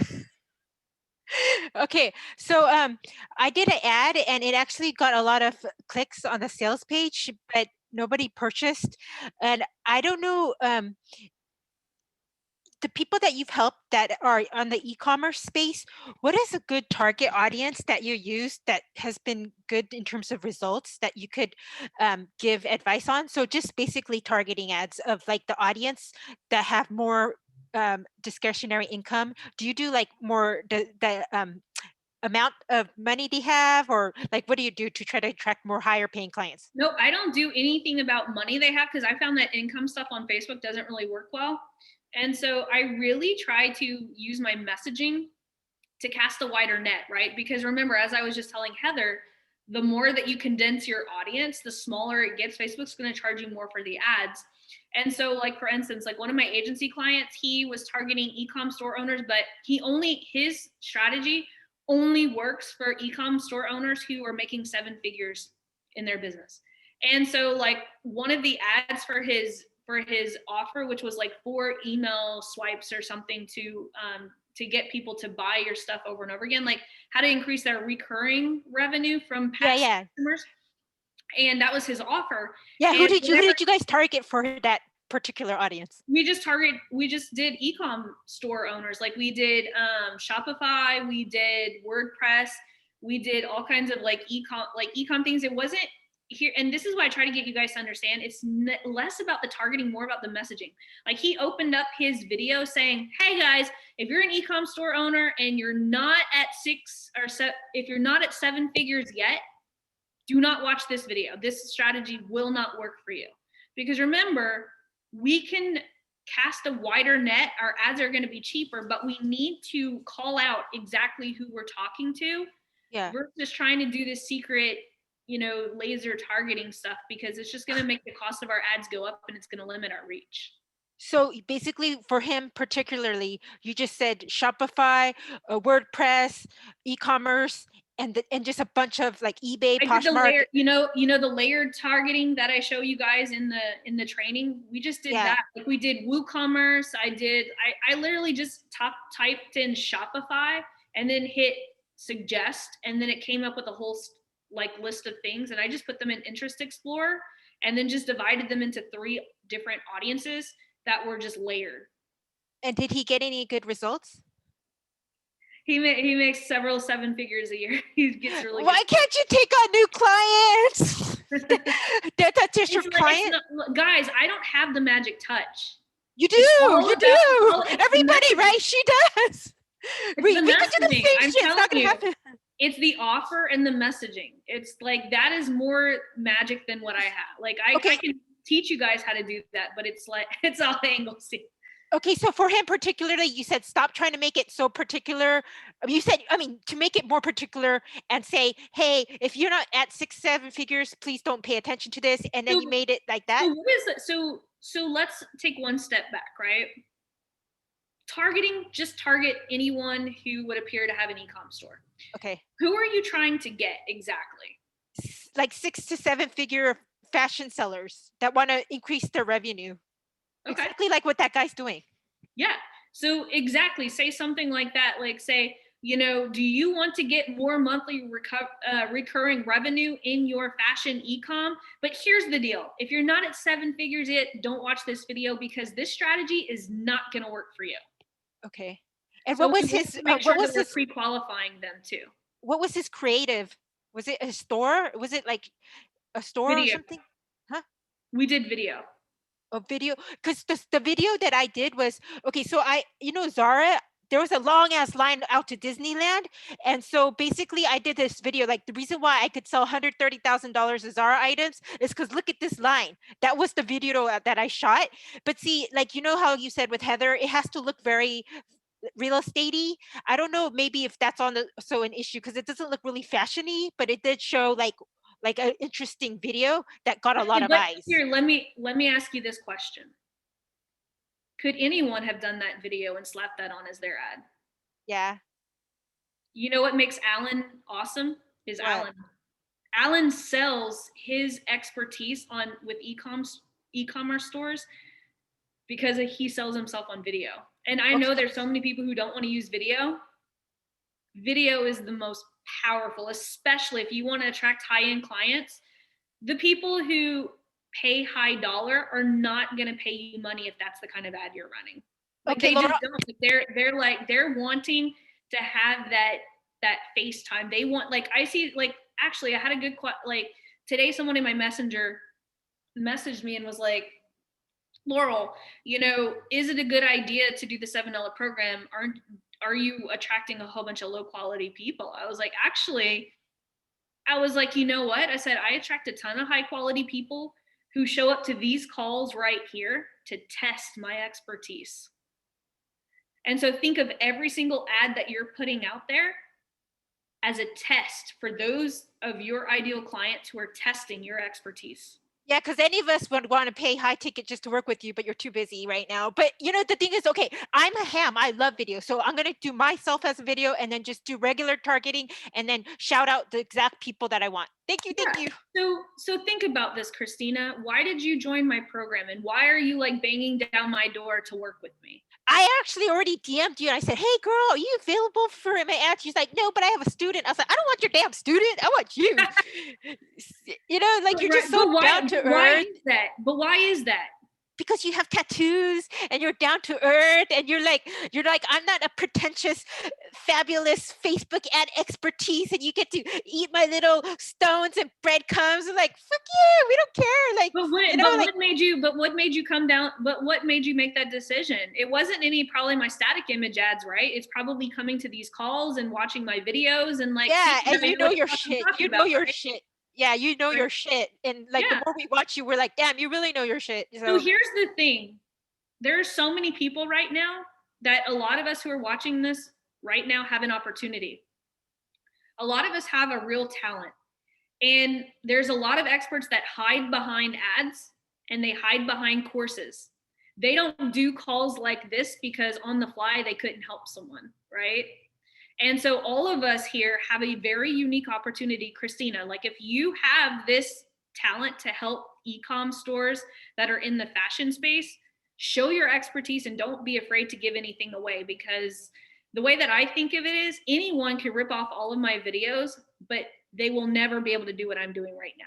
Okay, so I did an ad and it actually got a lot of clicks on the sales page, but nobody purchased. And I don't know, the people that you've helped that are on the e-commerce space, what is a good target audience that you use that has been good in terms of results that you could give advice on? So just basically targeting ads of like the audience that have more discretionary income. Do you do like more the amount of money they have, or like what do you do to try to attract more higher paying clients? No, I don't do anything about money they have because I found that income stuff on Facebook doesn't really work well. And so I really try to use my messaging to cast a wider net, right? Because remember, as I was just telling Heather, the more that you condense your audience, the smaller it gets. Facebook's going to charge you more for the ads. And so like, for instance, like one of my agency clients, he was targeting e-com store owners, but his strategy only works for e-com store owners who are making 7 figures in their business. And so like one of the ads for his offer, which was like 4 email swipes or something to get people to buy your stuff over and over again, like how to increase their recurring revenue from past customers. And that was his offer. Yeah, who did you guys target for that particular audience? We just did e-com store owners. Like we did Shopify, we did WordPress, we did all kinds of like e-com things. It wasn't here, and this is why I try to get you guys to understand, it's less about the targeting, more about the messaging. Like he opened up his video saying, hey guys, if you're an e-com store owner and you're not at if you're not at 7 figures yet, do not watch this video. This strategy will not work for you. Because remember, we can cast a wider net. Our ads are going to be cheaper, but we need to call out exactly who we're talking to versus trying to do this secret, laser targeting stuff, because it's just going to make the cost of our ads go up and it's going to limit our reach. So basically for him particularly, you just said Shopify, WordPress, e-commerce, and just a bunch of like eBay, Poshmark. The layered targeting that I show you guys in the training. We just did that. Like we did WooCommerce. I literally just typed in Shopify and then hit suggest, and then it came up with a whole list of things, and I just put them in Interest Explorer and then just divided them into 3 different audiences that were just layered. And did he get any good results? He makes several 7 figures a year. He gets really. Why can't you take on new clients? That's just your client. Guys, I don't have the magic touch. You do. Everybody, right? She does. We could do the same shit. It's not gonna happen. It's the offer and the messaging. It's like that is more magic than what I have. Like I can teach you guys how to do that, but it's all angles. Okay, so for him particularly, you said stop trying to make it so particular. You said, I mean, to make it more particular and say, hey, if you're not at 6, 7 figures, please don't pay attention to this. And then you So- made it like that. So what is that? So let's take one step back, right? Targeting, just target anyone who would appear to have an e-com store. Okay. Who are you trying to get exactly? Like 6 to 7 figure fashion sellers that want to increase their revenue. Okay. Exactly like what that guy's doing. Yeah. So exactly, say something like that, like say, you know, do you want to get more monthly recurring revenue in your fashion e-com? But here's the deal. If you're not at 7 figures yet, don't watch this video because this strategy is not going to work for you. Okay. And So what was we want his to make sure what was that we're his pre-qualifying them too. what was his creative? Was it a store? Was it like a store or Video. something? We did video. A video? Because the video that I did was okay. So Zara. There was a long ass line out to Disneyland, and so basically I did this video. Like the reason why I could sell $130,000 of Zara items is because look at this line. That was the video that I shot. But see, like you know how you said with Heather, it has to look very real estatey. I don't know maybe if that's an issue because it doesn't look really fashiony, but it did show like an interesting video that got a lot of But eyes. here, let me ask you this question. Could anyone have done that video and slapped that on as their ad? Yeah. You know what makes Alan awesome is What? Alan. Alan sells his expertise with e-commerce stores because he sells himself on video. And I know there's so many people who don't want to use video. Video is the most powerful, especially if you want to attract high-end clients. The people who pay high dollar are not going to pay you money if that's the kind of ad you're running. Like Okay, they Laura- just don't. They're wanting to have that FaceTime. They want, like, I see, like, actually I had a good like today someone in my messenger messaged me and was like, Laurel, you know, is it a good idea to do the $7 program? Are you attracting a whole bunch of low quality people? I was like, actually, you know what? I said, I attract a ton of high quality people who show up to these calls right here to test my expertise. And so think of every single ad that you're putting out there as a test for those of your ideal clients who are testing your expertise. Yeah, because any of us would want to pay high ticket just to work with you, but you're too busy right now. But you know, the thing is, okay, I'm a ham. I love video. So I'm going to do myself as a video and then just do regular targeting and then shout out the exact people that I want. Thank you. Thank you. So think about this, Christina. Why did you join my program and why are you like banging down my door to work with me? I actually already DM'd you and I said, hey girl, are you available for my ad? She's like, no, but I have a student. I was like, I don't want your damn student. I want you. You know, like you're just so down to earth. Why is that? But why is that? Because you have tattoos and you're down to earth and you're like, I'm not a pretentious, fabulous Facebook ad expertise and you get to eat my little stones and breadcrumbs. I'm like, fuck yeah, we don't care. Like, what made you come down? But what made you make that decision? It wasn't probably my static image ads, right? It's probably coming to these calls and watching my videos and like, yeah, and you know your shit. shit. Yeah, you know your shit. And like the more we watch you, we're like, damn, you really know your shit. So here's the thing. There are so many people right now that a lot of us who are watching this right now have an opportunity. A lot of us have a real talent. And there's a lot of experts that hide behind ads and they hide behind courses. They don't do calls like this because on the fly they couldn't help someone, right? And so all of us here have a very unique opportunity, Christina. Like if you have this talent to help e-com stores that are in the fashion space, show your expertise and don't be afraid to give anything away, because the way that I think of it is anyone can rip off all of my videos, but they will never be able to do what I'm doing right now.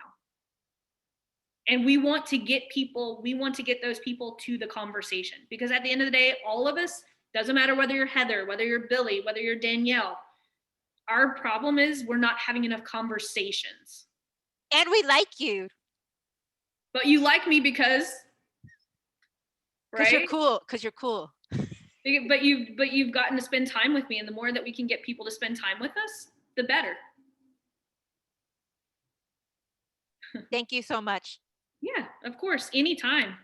And we want to get those people to the conversation, because at the end of the day, all of us, doesn't matter whether you're Heather, whether you're Billy, whether you're Danielle, our problem is we're not having enough conversations. And we like you. But you like me because you're cool. Because you're cool. But you've gotten to spend time with me, and the more that we can get people to spend time with us, the better. Thank you so much. Yeah, of course, anytime.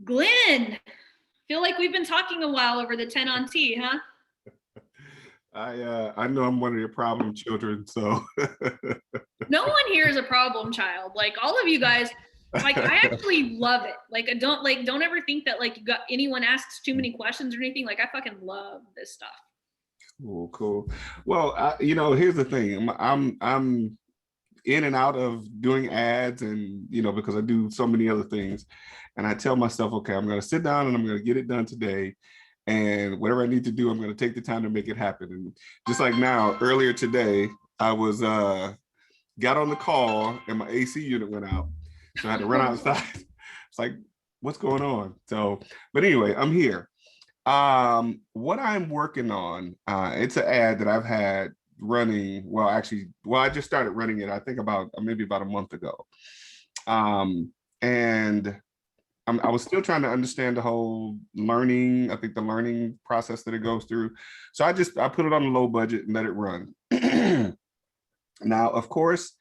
Glenn, Feel like we've been talking a while over the 10 on T, huh? I know I'm one of your problem children, so No one here is a problem child. Like all of you guys, like I actually love it. Like don't ever think that like you got anyone asks too many questions or anything. Like I fucking love this stuff. cool. Well, here's the thing. I'm in and out of doing ads, and because I do so many other things, and I tell myself, okay, I'm going to sit down and I'm going to get it done today, and whatever I need to do, I'm going to take the time to make it happen. And just like now, earlier today, I was got on the call and my AC unit went out, so I had to run outside. It's like, what's going on? So, but anyway, I'm here. What I'm working on, it's an ad that I've had running. I just started running it, I think maybe about a month ago. And I was still trying to understand the whole learning process that it goes through. So I put it on a low budget and let it run. Now, of course,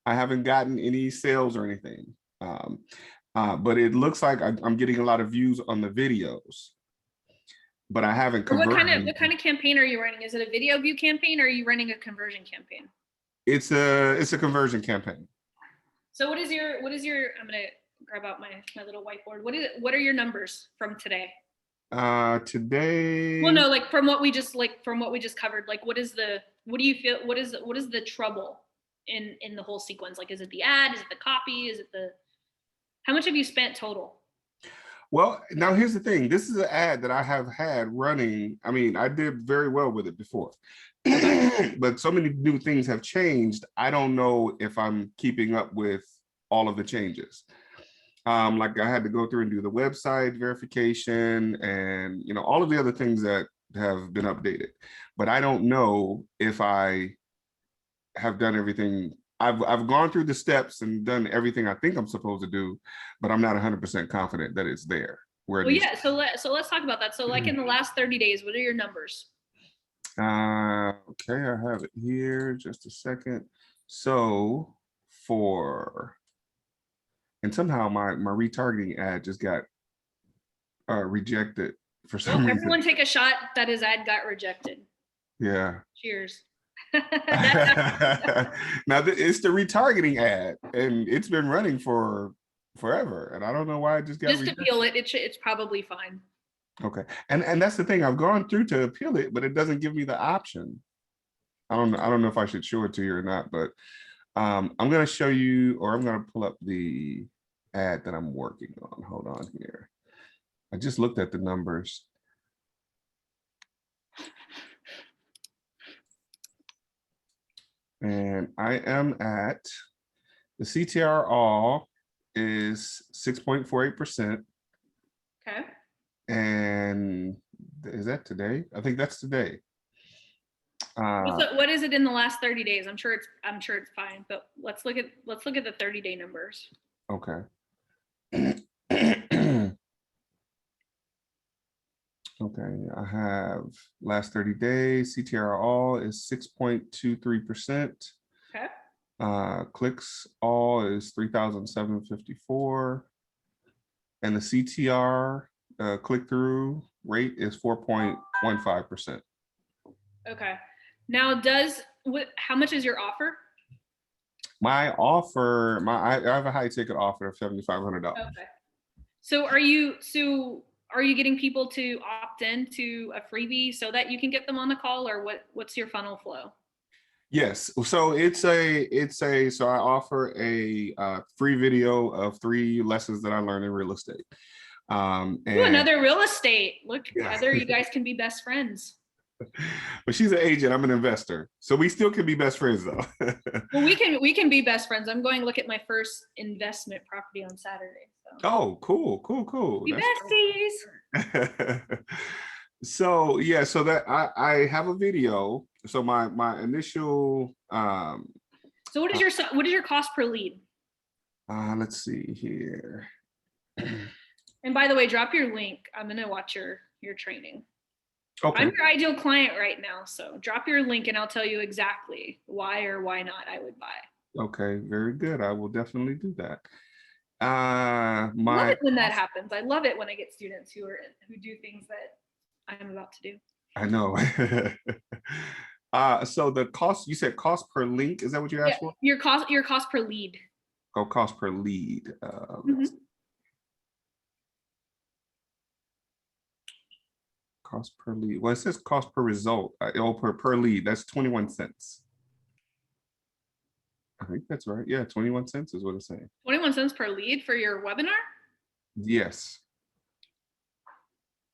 I haven't gotten any sales or anything, but it looks like I'm getting a lot of views on the videos, but I haven't converted. What kind of campaign are you running? Is it a video view campaign or are you running a conversion campaign? It's a conversion campaign. So what is your, I'm gonna grab out my little whiteboard. What are your numbers from today? Today. Well, no, like from what we just covered, like what do you feel, what is the trouble in the whole sequence? Like, is it the ad? Is it the copy? How much have you spent total? Well, now here's the thing. This is an ad that I have had running. I mean, I did very well with it before, but so many new things have changed. I don't know if I'm keeping up with all of the changes. Like I had to go through and do the website verification and, all of the other things that have been updated, but I don't know if I have done everything. I've gone through the steps and done everything I think I'm supposed to do, but I'm not 100% confident that it's there. Well, yeah. So let's talk about that. So like in the last 30 days, what are your numbers? Okay, I have it here. Just a second. So and somehow my retargeting ad just got rejected for some reason. Everyone take a shot that his ad got rejected. Yeah. Cheers. Now it's the retargeting ad, and it's been running for forever, and I don't know why it just got just rejected. appeal it. It's probably fine. Okay, and that's the thing. I've gone through to appeal it, but it doesn't give me the option. I don't know if I should show it to you or not, but I'm going to show you, or I'm going to pull up the ad that I'm working on. Hold on here. I just looked at the numbers. And I am at, the CTR all is 6.48%. Okay. And is that today? I think that's today. What is it in the last 30 days? I'm sure it's fine, but let's look at the 30-day numbers. Okay. Okay, I have last 30 days, CTR all is 6.23%. Okay. Clicks all is 3,754. And the CTR click-through rate is 4.15%. Okay. Now how much is your offer? My offer, I have a high ticket offer of $7,500. Okay. So are you getting people to opt in to a freebie so that you can get them on the call, or what's your funnel flow? Yes, so so I offer a free video of 3 lessons that I learned in real estate. And another real estate. Look, yeah. Heather, you guys can be best friends. But she's an agent, I'm an investor, so we still can be best friends though. Well, we can be best friends. I'm going to look at my first investment property on Saturday. So. Oh, cool. Be besties. So yeah, so that I have a video. So my initial So what is your cost per lead? Let's see here. And by the way, drop your link. I'm gonna watch your training. Okay. I'm your ideal client right now, so drop your link and I'll tell you exactly why or why not I would buy. Okay, very good. I will definitely do that. I love My it when that happens. I love it when I get students who do things that I'm about to do. I know. So the cost, you said cost per link, is that what you Yeah, asked for? your cost per lead. Oh, cost per lead. Mhm. Cost per lead. Well, it says cost per result. Oh, per lead. That's 21 cents. I think that's right. Yeah, 21 cents is what it's saying. 21 cents per lead for your webinar? Yes.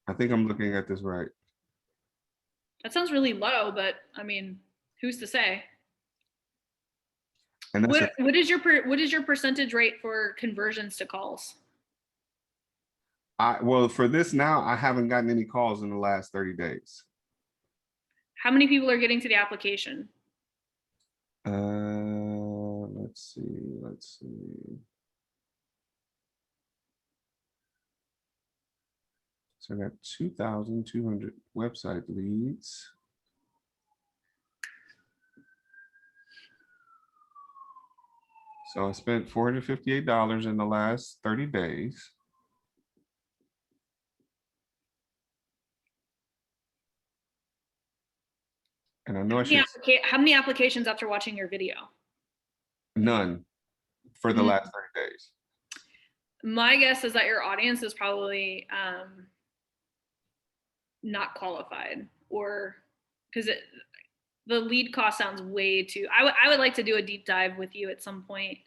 I think I'm looking at this right. That sounds really low, but I mean, who's to say? And that's What is your percentage rate for conversions to calls? well, for this now, I haven't gotten any calls in the last 30 days. How many people are getting to the application? Let's see. So I got 2,200 website leads. So I spent $458 in the last 30 days. And I know I should How many applications after watching your video? none for the last 30 days. My guess is that your audience is probably not qualified, or because the lead cost sounds way too. I would like to do a deep dive with you at some point.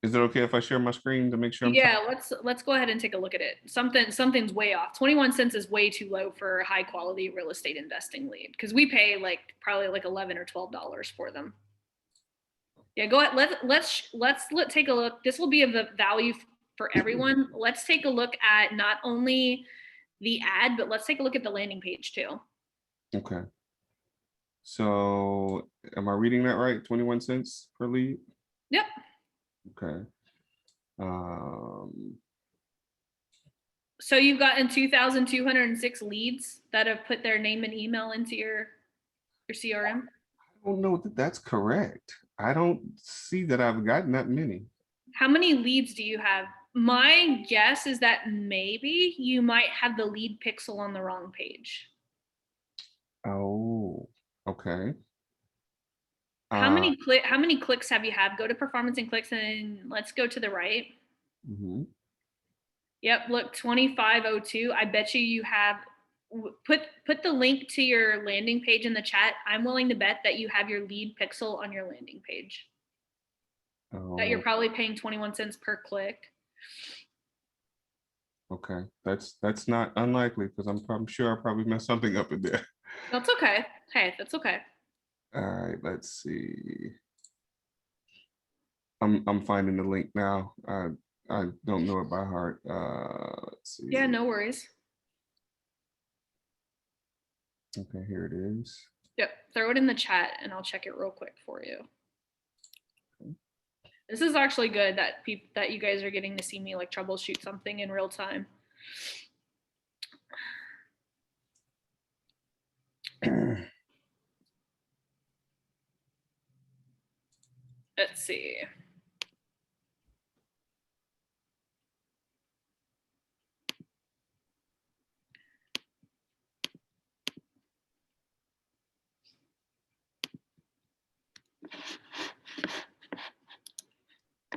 Is it okay if I share my screen to make sure I'm Yeah, let's go ahead and take a look at it. Something's way off. 21 cents is way too low for a high quality real estate investing lead, because we pay probably like $11 or $12 for them. Yeah, go ahead. Let's take a look. This will be of value for everyone. Let's take a look at not only the ad, but let's take a look at the landing page too. Okay. So am I reading that right? 21 cents per lead? Yep. Okay. So you've gotten 2,206 leads that have put their name and email into your CRM. I don't know that that's correct. I don't see that I've gotten that many. How many leads do you have? My guess is that maybe you might have the lead pixel on the wrong page. Oh, okay. How many clicks have you had? Go to performance and clicks, and let's go to the right. Mhm. Yep, look, 2502. I bet you have put the link to your landing page in the chat. I'm willing to bet that you have your lead pixel on your landing page. That you're Oh, probably paying 21 cents per click. okay. That's not unlikely, because I'm sure I probably messed something up in there. That's okay. Hey, that's okay. All right, let's see. I'm finding the link now. I don't know it by heart. Let's see. Yeah, no worries. Okay, here it is. Yep, throw it in the chat and I'll check it real quick for you. This is actually good that you guys are getting to see me like troubleshoot something in real time. Let's see.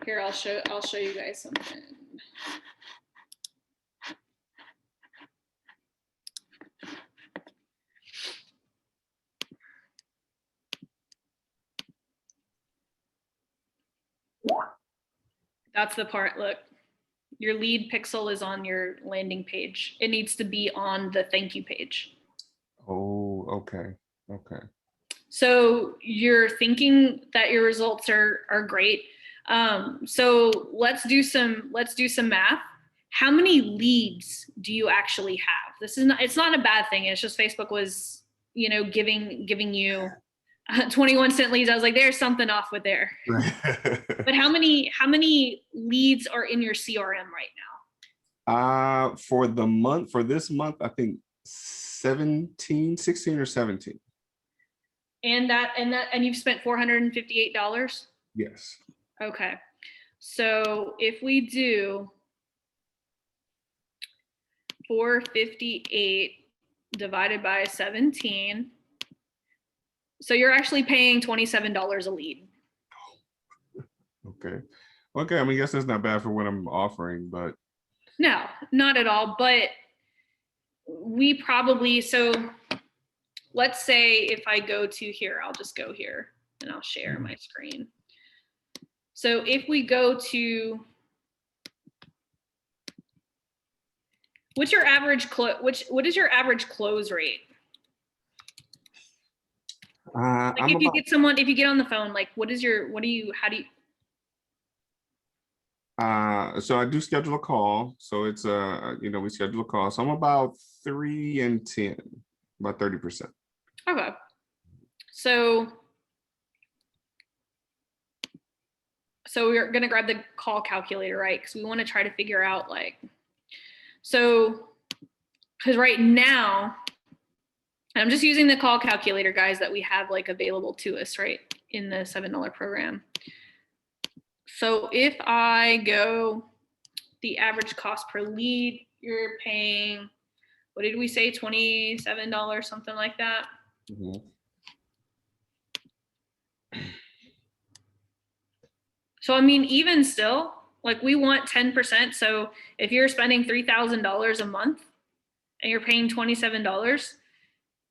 Here, I'll show you guys something. That's the part, look. Your lead pixel is on your landing page. It needs to be on the thank you page. Oh, okay. Okay. So you're thinking that your results are great. So let's do some math. How many leads do you actually have? It's not a bad thing. It's just Facebook was, giving you 21 cent leads. I was like, there's something off with there. But how many leads are in your CRM right now? For this month, I think 16 or 17. And you've spent $458? Yes. Okay. So if we do 458 divided by 17, so you're actually paying $27 a lead. Okay. Okay. I mean, I guess that's not bad for what I'm offering, but No, not at all. But we probably, so let's say if I go to here, I'll just go here and I'll share my screen. So if we go to, what's your average what is your average close rate? Like I'm if you about, get someone, if you get on the phone, like how do you, so I do schedule a call. So it's we schedule a call. So I'm about 3 and 10, about 30%. okay. So we're gonna grab the call calculator, right? Because we want to try to figure out because right now, and I'm just using the call calculator, guys, that we have available to us, right, in the $7 program. So if I go the average cost per lead, you're paying, what did we say, $27, something like that? Mhm. So, I mean, even still, we want 10%. So if you're spending $3,000 a month and you're paying $27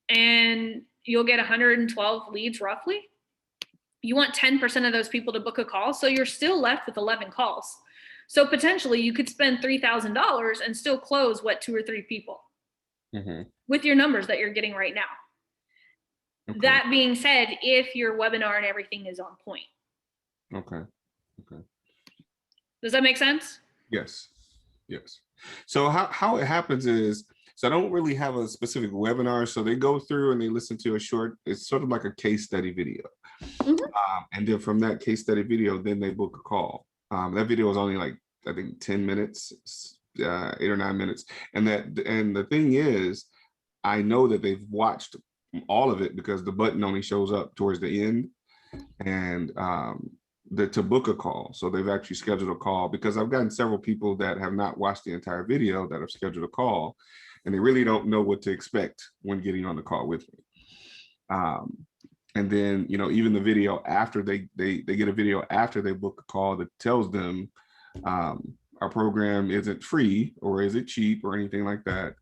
and you'll get 112 leads roughly, you want 10% of those people to book a call. So you're still left with 11 calls. So potentially you could spend $3,000 and still close 2 or 3 people with your numbers that you're getting right now. Okay. That being said, if your webinar and everything is on point. Okay. Does that make sense? Yes. So how it happens is, so I don't really have a specific webinar. So they go through and they listen to it's sort of like a case study video. And then from that case study video, then they book a call. That video is only I think 10 minutes, 8 or 9 minutes. And the thing is, I know that they've watched all of it because the button only shows up towards the end. And to book a call. So they've actually scheduled a call, because I've gotten several people that have not watched the entire video that have scheduled a call, and they really don't know what to expect when getting on the call with me. And then, even the video after they get a video after they book a call that tells them our program isn't free or is it cheap or anything like that.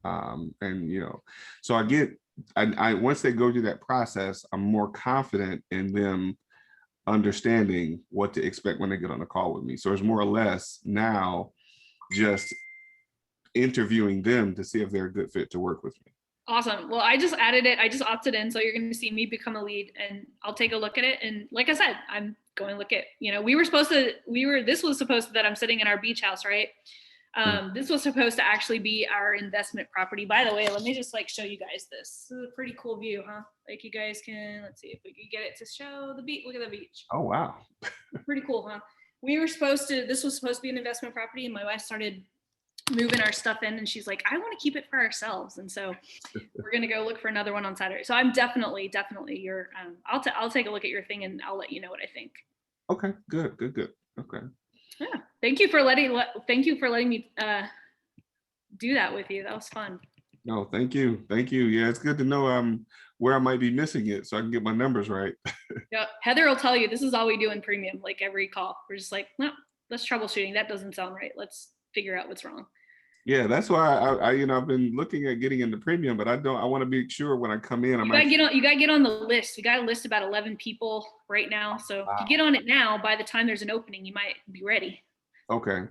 So I once they go through that process, I'm more confident in them understanding what to expect when they get on the call with me. So it's more or less now just interviewing them to see if they're a good fit to work with me. Awesome. Well, I just added it. I just opted in. So you're going to see me become a lead and I'll take a look at it. And like I said, I'm going to look at, this was supposed to, that I'm sitting in our beach house, right? This was supposed to actually be our investment property. By the way, let me just show you guys this. This is a pretty cool view, huh? You guys can, let's see if we can get it to show the beach. Look at the beach. Oh, wow. Pretty cool, huh? This was supposed to be an investment property, and my wife started moving our stuff in and she's like, I want to keep it for ourselves. And so we're going to go look for another one on Saturday. So I'm definitely your, I'll take a look at your thing and I'll let you know what I think. Okay, good. Okay. Yeah. Thank you for letting me do that with you. That was fun. No, thank you. Yeah, it's good to know where I might be missing it so I can get my numbers right. Yeah. Heather will tell you this is all we do in premium, every call. We're just no, let's troubleshooting. That doesn't sound right. Let's figure out what's wrong. Yeah, that's why I've been looking at getting into premium, but I want to be sure when I come in. You gotta get on the list. We got a list about 11 people right now. So If you get on it now, by the time there's an opening, you might be ready. Okay.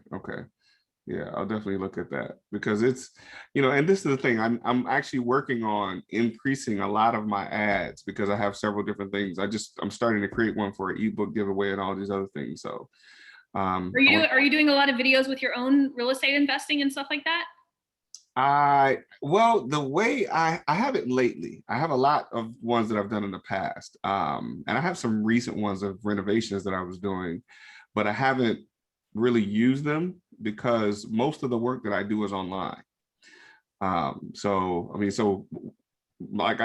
Yeah, I'll definitely look at that, because it's, and this is the thing, I'm actually working on increasing a lot of my ads because I have several different things. I'm starting to create one for an ebook giveaway and all these other things. So are you doing a lot of videos with your own real estate investing and stuff like that? Well, the way I haven't lately. I have a lot of ones that I've done in the past. And I have some recent ones of renovations that I was doing, but I haven't really used them because most of the work that I do is online. So I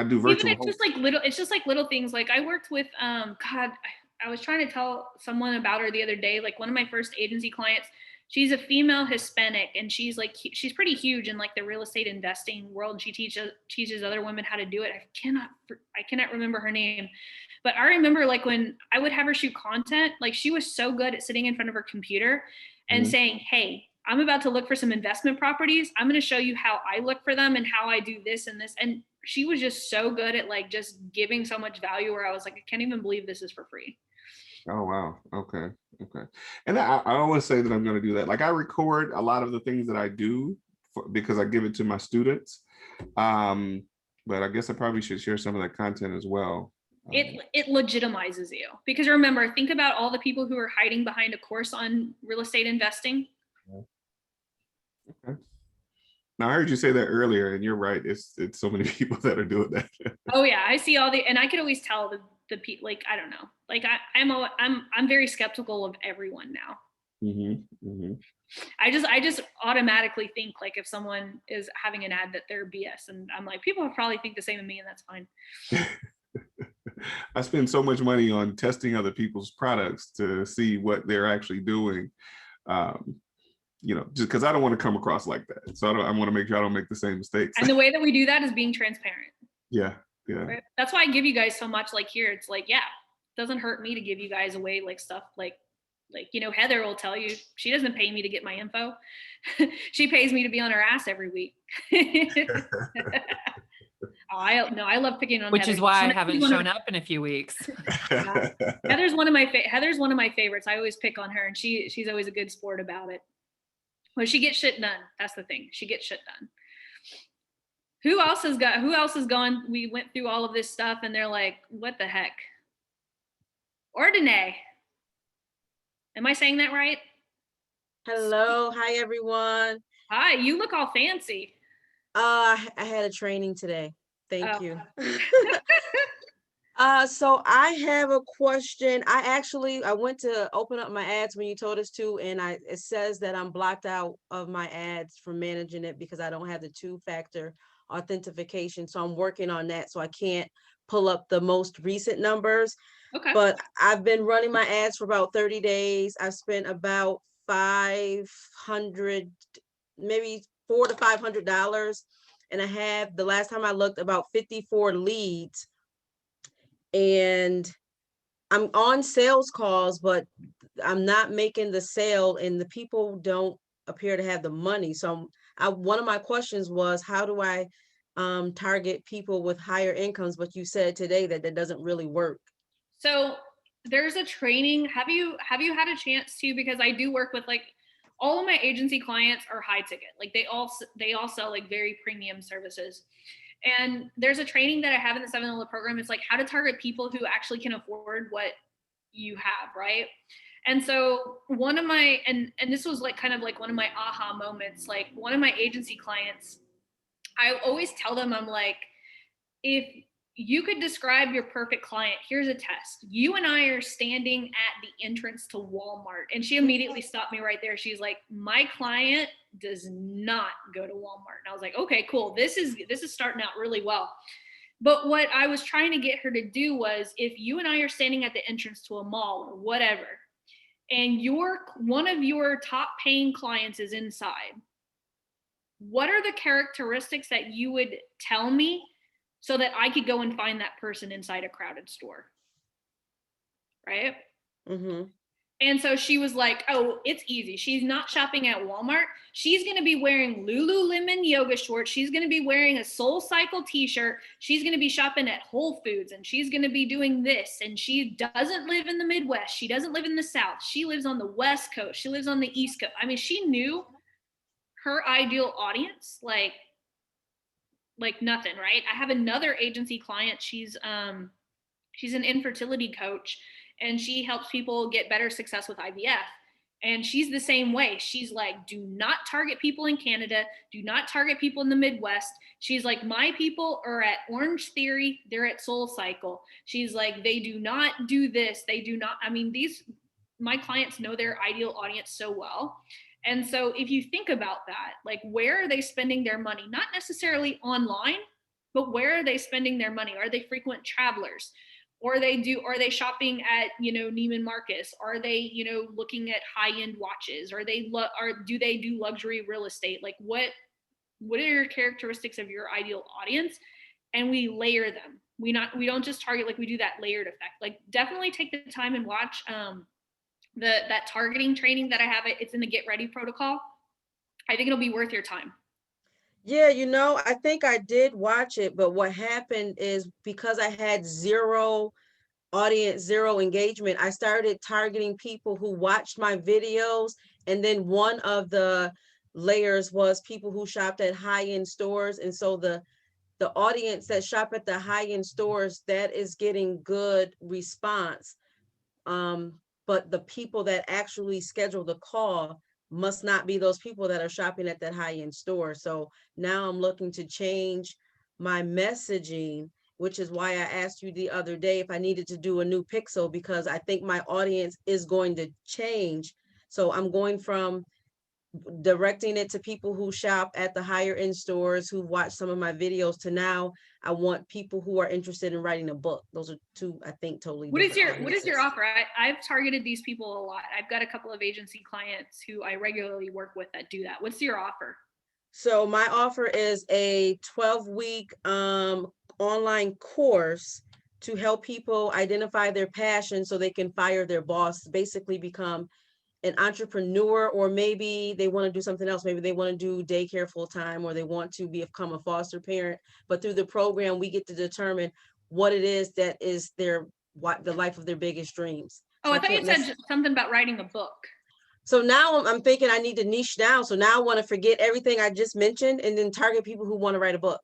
do virtual. Even it's just little things. I worked with, I was trying to tell someone about her the other day, like one of my first agency clients, she's a female Hispanic, and she's like, she's pretty huge in like the real estate investing world. And she teaches other women how to do it. I cannot remember her name, but I remember like when I would have her shoot content, like she was so good at sitting in front of her computer and Mhm. saying, hey, I'm about to look for some investment properties. I'm going to show you how I look for them and how I do this and this. And she was just so good at like just giving so much value, where I was like, I can't even believe this is for free. Oh, wow. Okay. Okay. And I always say that I'm going to do that. Like I record a lot of the things that I do because I give it to my students. But I guess I probably should share some of that content as well. It legitimizes you, because remember, think about all the people who are hiding behind a course on real estate investing. Okay. Now I heard you say that earlier, and you're right. It's so many people that are doing that. Oh yeah, I see all the, and I could always tell the people, like, I don't know, like I'm very skeptical of everyone now. I just automatically think like if someone is having an ad that they're BS, and I'm like, people probably think the same of me, and that's fine. I spend so much money on testing other people's products to see what they're actually doing. Just because I don't want to come across like that. So I want to make sure I don't make the same mistakes. And the way that we do that is being transparent. Yeah. Right? That's why I give you guys so much. Like here, it's like, yeah, it doesn't hurt me to give you guys away like stuff like Heather will tell you, she doesn't pay me to get my info. She pays me to be on her ass every week. I love picking on Which Heather. is why I haven't shown up in a few weeks. Heather's one of my favorites. I always pick on her, and she's always a good sport about it. Well, she gets shit done. That's the thing. She gets shit done. Who else is going? We went through all of this stuff and they're like, what the heck? Ordine. Am I saying that right? Hello. Hi, everyone. Hi, you look all fancy. I had a training today. Thank Oh. you. So I have a question. I went to open up my ads when you told us to, and it says that I'm blocked out of my ads from managing it because I don't have the 2-factor authentication. So I'm working on that. So I can't pull up the most recent numbers. Okay. But I've been running my ads for about 30 days. I've spent about $500, maybe $400 to $500. And I have, the last time I looked, about 54 leads. And I'm on sales calls, but I'm not making the sale, and the people don't appear to have the money. So one of my questions was, how do I target people with higher incomes? But you said today that doesn't really work. So there's a training. Have you had a chance to, because I do work with like all of my agency clients are high ticket. Like they all sell like very premium services. And there's a training that I have in the 7-Eleven program. It's like how to target people who actually can afford what you have, right? And so one of my, and this was like kind of like one of my aha moments, like one of my agency clients, I always tell them, I'm like, if you could describe your perfect client, here's a test. You and I are standing at the entrance to Walmart. And she immediately stopped me right there. She's like, my client does not go to Walmart. And I was like, okay, cool. This is starting out really well. But what I was trying to get her to do was, if you and I are standing at the entrance to a mall or whatever, and one of your top paying clients is inside, what are the characteristics that you would tell me so that I could go and find that person inside a crowded store? Right? Mm-hmm. And so she was like, oh, it's easy. She's not shopping at Walmart. She's going to be wearing Lululemon yoga shorts. She's going to be wearing a Soul Cycle t-shirt. She's going to be shopping at Whole Foods, and she's going to be doing this. And she doesn't live in the Midwest. She doesn't live in the South. She lives on the West Coast. She lives on the East Coast. I mean, she knew her ideal audience, like nothing, right? I have another agency client. She's an infertility coach, and she helps people get better success with IVF. And she's the same way. She's like, do not target people in Canada. Do not target people in the Midwest. She's like, my people are at Orange Theory. They're at Soul Cycle. She's like, they do not do this. They do not. I mean, my clients know their ideal audience so well. And so if you think about that, like, where are they spending their money? Not necessarily online, but where are they spending their money? Are they frequent travelers? Or are they shopping at, Neiman Marcus? Are they, looking at high-end watches? Are they, do they do luxury real estate? Like what are your characteristics of your ideal audience? And we layer them. We don't just target, like we do that layered effect. Like definitely take the time and watch that targeting training that I have. It's in the Get Ready protocol. I think it'll be worth your time. Yeah, I think I did watch it, but what happened is because I had zero audience, zero engagement, I started targeting people who watched my videos. And then one of the layers was people who shopped at high-end stores. And so the audience that shop at the high-end stores, that is getting good response. But the people that actually schedule the call must not be those people that are shopping at that high-end store. So now I'm looking to change my messaging, which is why I asked you the other day if I needed to do a new pixel, because I think my audience is going to change. So I'm going from directing it to people who shop at the higher end stores, who watch some of my videos, to now I want people who are interested in writing a book. Those are two, I think, totally What is different your audiences. offer? I've targeted these people a lot. I've got a couple of agency clients who I regularly work with that do that. What's your offer? So my offer is a 12-week online course to help people identify their passion so they can fire their boss, basically become an entrepreneur, or maybe they want to do something else. Maybe they want to do daycare full time, or they want to become a foster parent. But through the program, we get to determine what it is that is the life of their biggest dreams. Oh, I thought you said something about writing a book. So now I'm thinking I need to niche down. So now I want to forget everything I just mentioned and then target people who want to write a book.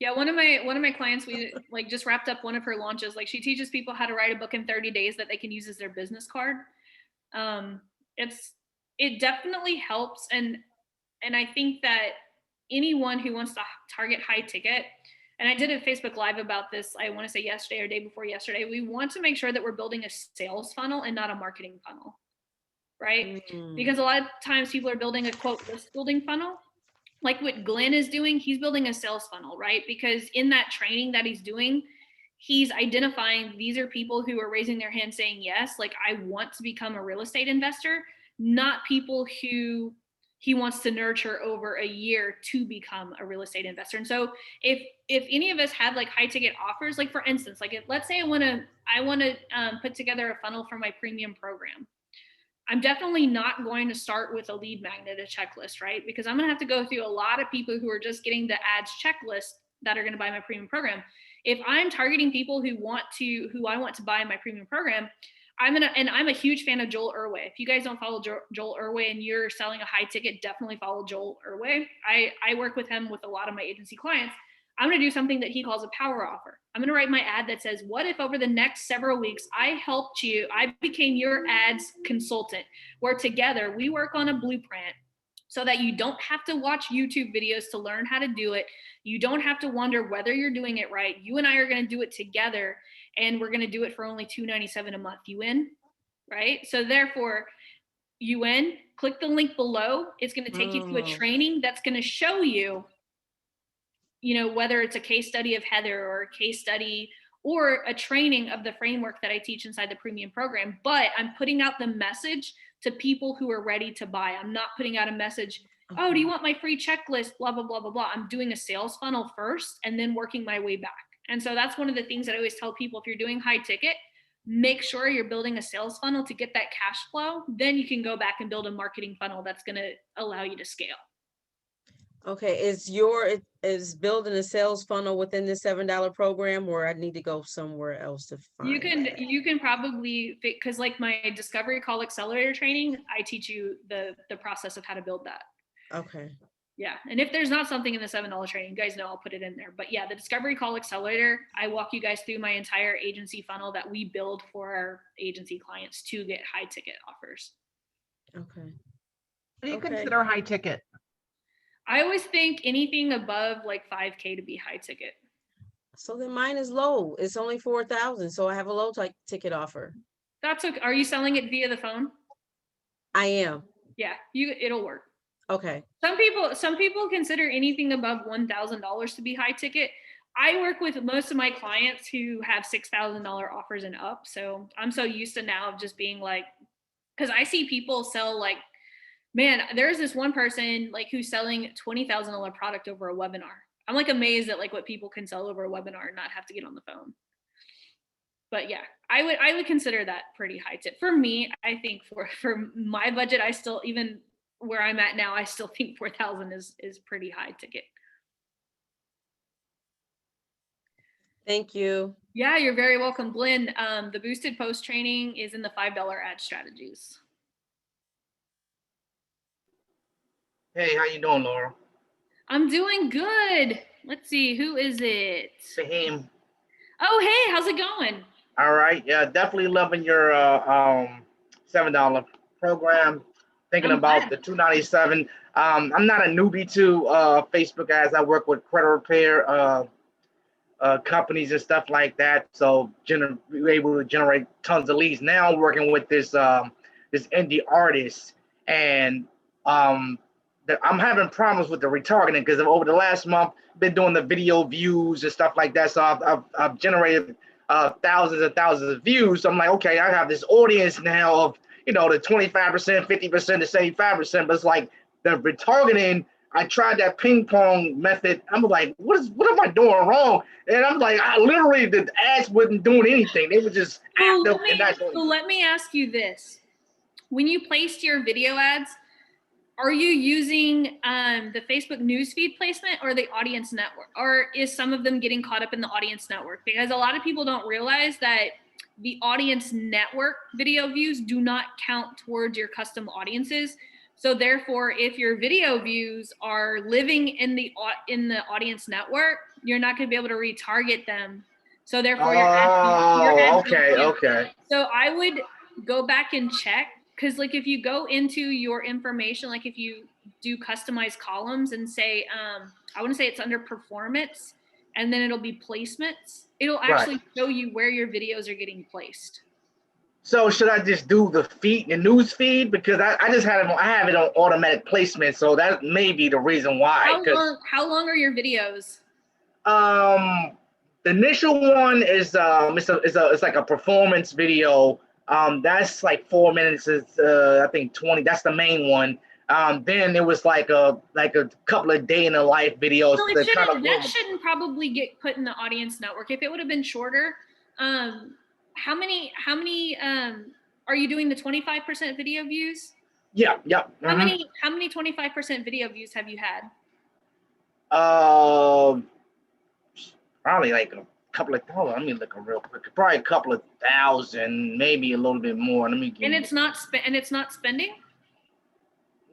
Yeah, one of my clients, we like just wrapped up one of her launches. Like she teaches people how to write a book in 30 days that they can use as their business card. It definitely helps, and I think that anyone who wants to target high ticket, and I did a Facebook Live about this, I want to say yesterday or day before yesterday, we want to make sure that we're building a sales funnel and not a marketing funnel, right? Because a lot of times people are building a quote list building funnel. Like what Glenn is doing, he's building a sales funnel, right? Because in that training that he's doing, he's identifying these are people who are raising their hand saying, yes, like I want to become a real estate investor, not people who he wants to nurture over a year to become a real estate investor. And so if any of us have like high ticket offers, like for instance, like let's say I want to put together a funnel for my premium program. I'm definitely not going to start with a lead magnet, a checklist, right? Because I'm going to have to go through a lot of people who are just getting the ads checklist that are going to buy my premium program. If I'm targeting people who I want to buy my premium program, I'm a huge fan of Joel Urway. If you guys don't follow Joel Urway and you're selling a high ticket, definitely follow Joel Urway. I work with him with a lot of my agency clients. I'm going to do something that he calls a power offer. I'm going to write my ad that says, what if over the next several weeks, I became your ads consultant, where together we work on a blueprint so that you don't have to watch YouTube videos to learn how to do it. You don't have to wonder whether you're doing it right. You and I are going to do it together, and we're going to do it for only $297 a month. You in? Right? So therefore, you in, click the link below. It's going to take you to a training that's going to show you, whether it's a case study of Heather or a case study or a training of the framework that I teach inside the premium program. But I'm putting out the message to people who are ready to buy. I'm not putting out a message, oh, do you want my free checklist? Blah, blah, blah, blah, blah. I'm doing a sales funnel first and then working my way back. And so that's one of the things that I always tell people, if you're doing high ticket, make sure you're building a sales funnel to get that cash flow. Then you can go back and build a marketing funnel that's going to allow you to scale. Okay, is building a sales funnel within the $7 program, or I need to go somewhere else to find you can probably, because like my Discovery Call Accelerator training, I teach you the process of how to build that. Okay. Yeah, and if there's not something in the $7 training, you guys know I'll put it in there. But yeah, the Discovery Call Accelerator, I walk you guys through my entire agency funnel that we build for our agency clients to get high ticket offers. Okay. What do you consider high ticket? I always think anything above like 5K to be high ticket. So then mine is low. It's only 4,000. So I have a low ticket offer. That's okay. Are you selling it via the phone? I am. Yeah, it'll work. Okay. Some people consider anything above $1,000 to be high ticket. I work with most of my clients who have $6,000 offers and up. So I'm so used to now of just being like, because I see people sell like, man, there's this one person like who's selling $20,000 product over a webinar. I'm like amazed at like what people can sell over a webinar and not have to get on the phone. But yeah, I would consider that pretty high tip. For me, I think for my budget, I still, even where I'm at now, I still think 4,000 is pretty high ticket. Thank you. Yeah, you're very welcome, Glenn. The boosted post training is in the $5 ad strategies. Hey, how you doing, Laura? I'm doing good. Let's see, who is it? Fahim. Oh, hey, how's it going? All right. Yeah, definitely loving your $7 program. Thinking I'm about glad. the $297. I'm not a newbie to Facebook ads. I work with credit repair companies and stuff like that. So we're able to generate tons of leads. Now I'm working with this indie artist, and I'm having problems with the retargeting because over the last month, been doing the video views and stuff like that. So I've generated thousands and thousands of views. So I'm like, okay, I have this audience now of, the 25%, 50% to 75%, but it's like the retargeting. I tried that ping pong method. I'm like, what am I doing wrong? And I'm like, the ads wasn't doing anything. They were just active and not doing anything. Let me ask you this. When you placed your video ads, are you using the Facebook newsfeed placement or the audience network? Or is some of them getting caught up in the audience network? Because a lot of people don't realize that the audience network video views do not count towards your custom audiences. So therefore, if your video views are living in the audience network, you're not going to be able to retarget them. So therefore, Okay. So I would go back and check, because like if you go into your information, like if you do customized columns and say, I want to say it's under performance, and then it'll be placements, it'll actually show you where your videos are getting placed. So should I just do the news feed? Because I have it on automatic placement. So that may be the reason why. How long are your videos? The initial one is it's like a performance video. That's like 4 minutes. It's I think 20. That's the main one. Then it was like a couple of day in the life videos. So that shouldn't probably get put in the audience network. If it would have been shorter, how many are you doing the 25% video views? Yeah. Mm-hmm. How many 25% video views have you had? Probably like a couple of, hold on, let me look real quick. Probably a couple of thousand, maybe a little bit more. Let me get And it's not spending?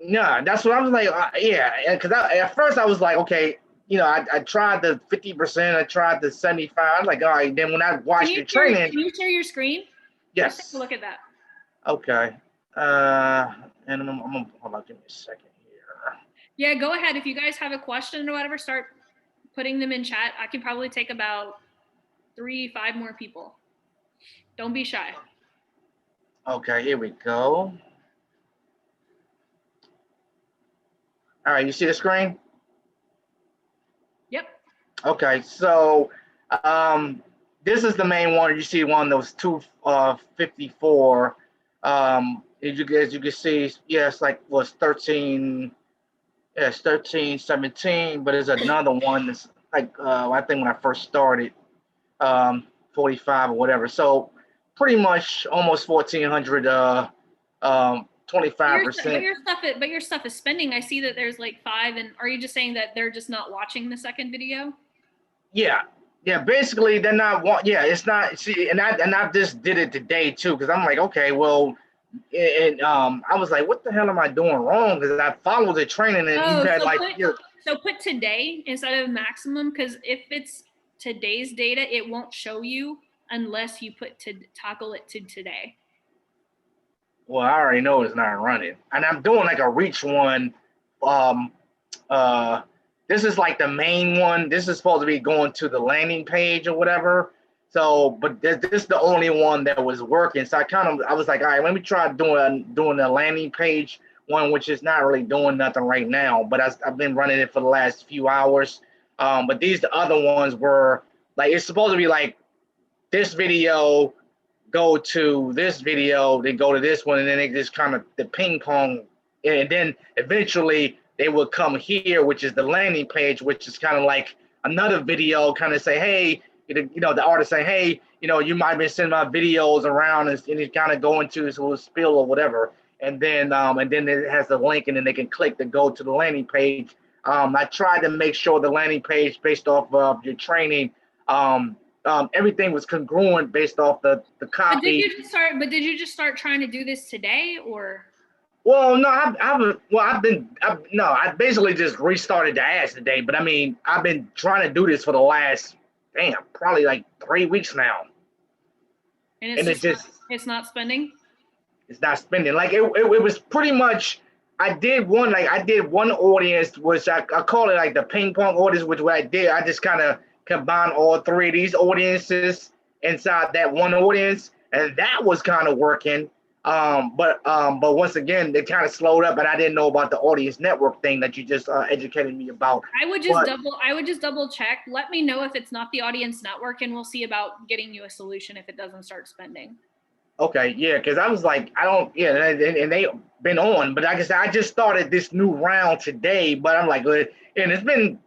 No, that's what I was like. Yeah, because at first I was like, okay, I tried the 50%, I tried the 75. I was like, all right. Then when I watched the training, can you share your screen? Yes. Let's take a look at that. Okay. And I'm gonna hold on. Give me a second here. Yeah, go ahead. If you guys have a question or whatever, start putting them in chat. I can probably take about 3-5 more people. Don't be shy. Okay, here we go. All right, you see the screen? Yep. Okay, so this is the main one. You see one of those 254. As you can see, yeah, it's like was 13. Yeah, it's 13, 17, but there's another one that's like I think when I first started, 45 or whatever. So pretty much almost 1,400. 25%. But your stuff is spending. I see that there's like 5. And are you just saying that they're just not watching the second video? Yeah. Basically, they're not. Yeah, it's not. See, and I just did it today too, because I'm like, okay, well, and I was like, what the hell am I doing wrong? Because I followed the training, and you had so put today instead of maximum, because if it's today's data, it won't show you unless you toggle it to today. Well, I already know it's not running, and I'm doing like a reach one. This is like the main one. This is supposed to be going to the landing page or whatever. So, but this is the only one that was working. So I was like, all right, let me try doing the landing page one, which is not really doing nothing right now. But I've been running it for the last few hours. But the other ones were like, it's supposed to be like this video, go to this video, then go to this one, and then they just kind of the ping pong, and then eventually they would come here, which is the landing page, which is kind of like another video, kind of say, hey, the artist say, hey, you might have been sending my videos around, and it kind of go into this little spill or whatever, and then it has the link, and then they can click to go to the landing page. I tried to make sure the landing page, based off of your training, everything was congruent based off the copy. But did you just start trying to do this today, or? Well, no, I basically just restarted the ads today, but I mean, I've been trying to do this for the last, probably like 3 weeks now. And it's not spending? It's not spending. Like it was pretty much, I did one audience, which I call it like the ping pong audience, which what I did, I just kind of combined all three of these audiences inside that one audience, and that was kind of working. But once again, they kind of slowed up, and I didn't know about the audience network thing that you just educated me about. I would just double check. Let me know if it's not the audience network, and we'll see about getting you a solution if it doesn't start spending. Okay, yeah, because I was like, and they've been on, but like I said, I just started this new round today, but I'm like, and it's been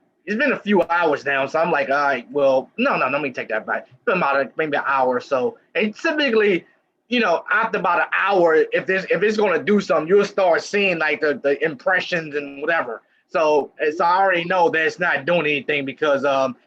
a few hours now, so I'm like, all right, well, no, let me take that back. It's been about maybe an hour or so, and typically, after about an hour, if it's going to do something, you'll start seeing like the impressions and whatever. So I already know that it's not doing anything because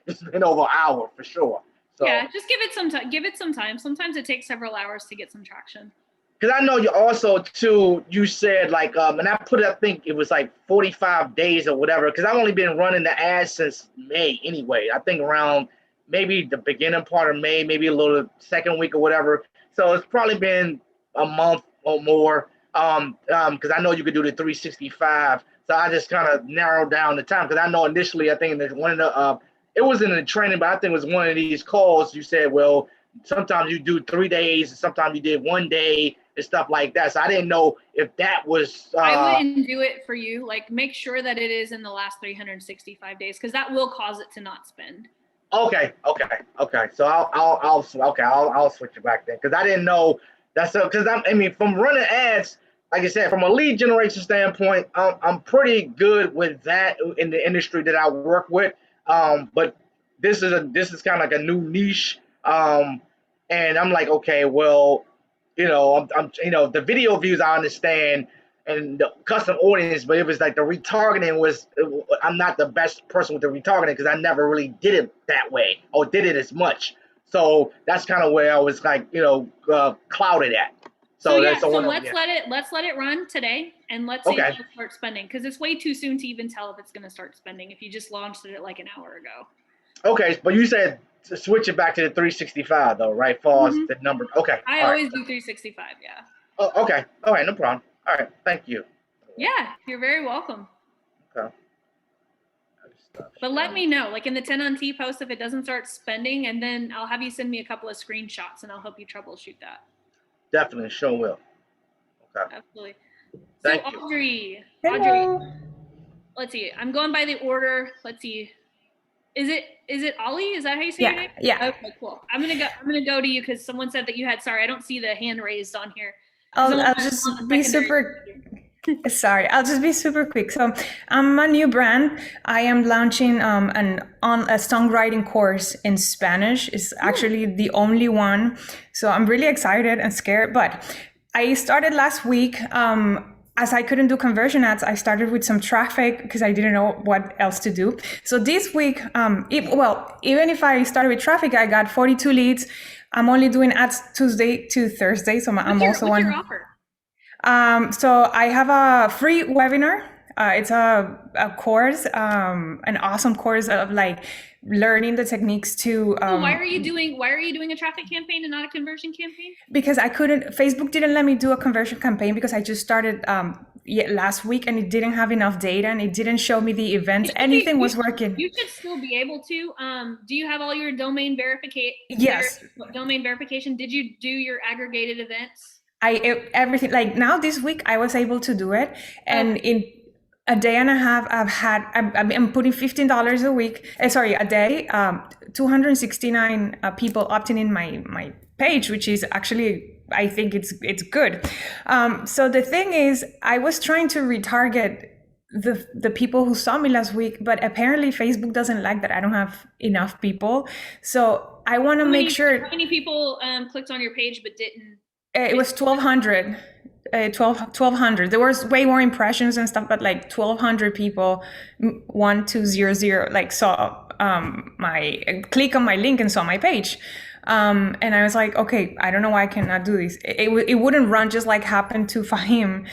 it's been over an hour for sure. So, yeah, just give it some time. Give it some time. Sometimes it takes several hours to get some traction. Because I know you also too. You said like, and I put it, I think it was like 45 days or whatever. Because I've only been running the ads since May anyway. I think around maybe the beginning part of May, maybe a little second week or whatever. So it's probably been a month or more. Because I know you could do the 365. So I just kind of narrowed down the time. Because I know initially, I think that one of the it wasn't in the training, but I think it was one of these calls. You said, well, sometimes you do 3 days, sometimes you did 1 day and stuff like that. So I didn't know if that was. I wouldn't do it for you. Like, make sure that it is in the last 365 days, because that will cause it to not spend. Okay. So I'll switch it back then, because I didn't know that's because from running ads, like I said, from a lead generation standpoint, I'm pretty good with that in the industry that I work with. But this is kind of like a new niche. And I'm like, okay, well, I'm the video views I understand, and the custom audience, but it was like the retargeting I'm not the best person with the retargeting because I never really did it that way or did it as much. So that's kind of where I was like, clouded at. So let's let it run today, and let's see if it'll start spending, because it's way too soon to even tell if it's going to start spending if you just launched it like an hour ago. Okay, but you said to switch it back to the 365 though, right? Far as the number. Okay. I always do 365. Yeah. Oh, okay. All right, no problem. All right, thank you. Yeah, you're very welcome. Okay. But let me know, like in the 10 on T post, if it doesn't start spending, and then I'll have you send me a couple of screenshots, and I'll help you troubleshoot that. Definitely, sure will. Okay. Absolutely. Thank so you. Audrey, let's see. I'm going by the order. Let's see. Is it Ollie? Is that how you say your name? Yeah. Okay, cool. I'm gonna go to you because someone said that you had. Sorry, I don't see the hand raised on here. I'll just be super. Sorry, I'll just be super quick. So I'm a new brand. I am launching a songwriting course in Spanish. It's actually the only one. So I'm really excited and scared. But I started last week. As I couldn't do conversion ads, I started with some traffic because I didn't know what else to do. So this week, even if I started with traffic, I got 42 leads. I'm only doing ads Tuesday to Thursday. So what's your offer? So I have a free webinar. It's a course, an awesome course of like learning the techniques to. Why are you doing a traffic campaign and not a conversion campaign? Because Facebook didn't let me do a conversion campaign because I just started last week and it didn't have enough data and it didn't show me the events. Anything was working. You should still be able to. Do you have all your domain verification? Yes. Domain verification. Did you do your aggregated events? Everything, like now this week I was able to do it, and a day and a half, I'm putting $15 a week, a day, 269 people opting in my page, which is actually, I think it's good. So the thing is, I was trying to retarget the people who saw me last week, but apparently Facebook doesn't like that I don't have enough people. So I want to make sure. How many people clicked on your page but didn't? It was 1,200. 1,200. There was way more impressions and stuff, but like 1,200 people, 1200, like saw click on my link and saw my page. And I was like, okay, I don't know why I cannot do this. It wouldn't run, just like happened to Fahim.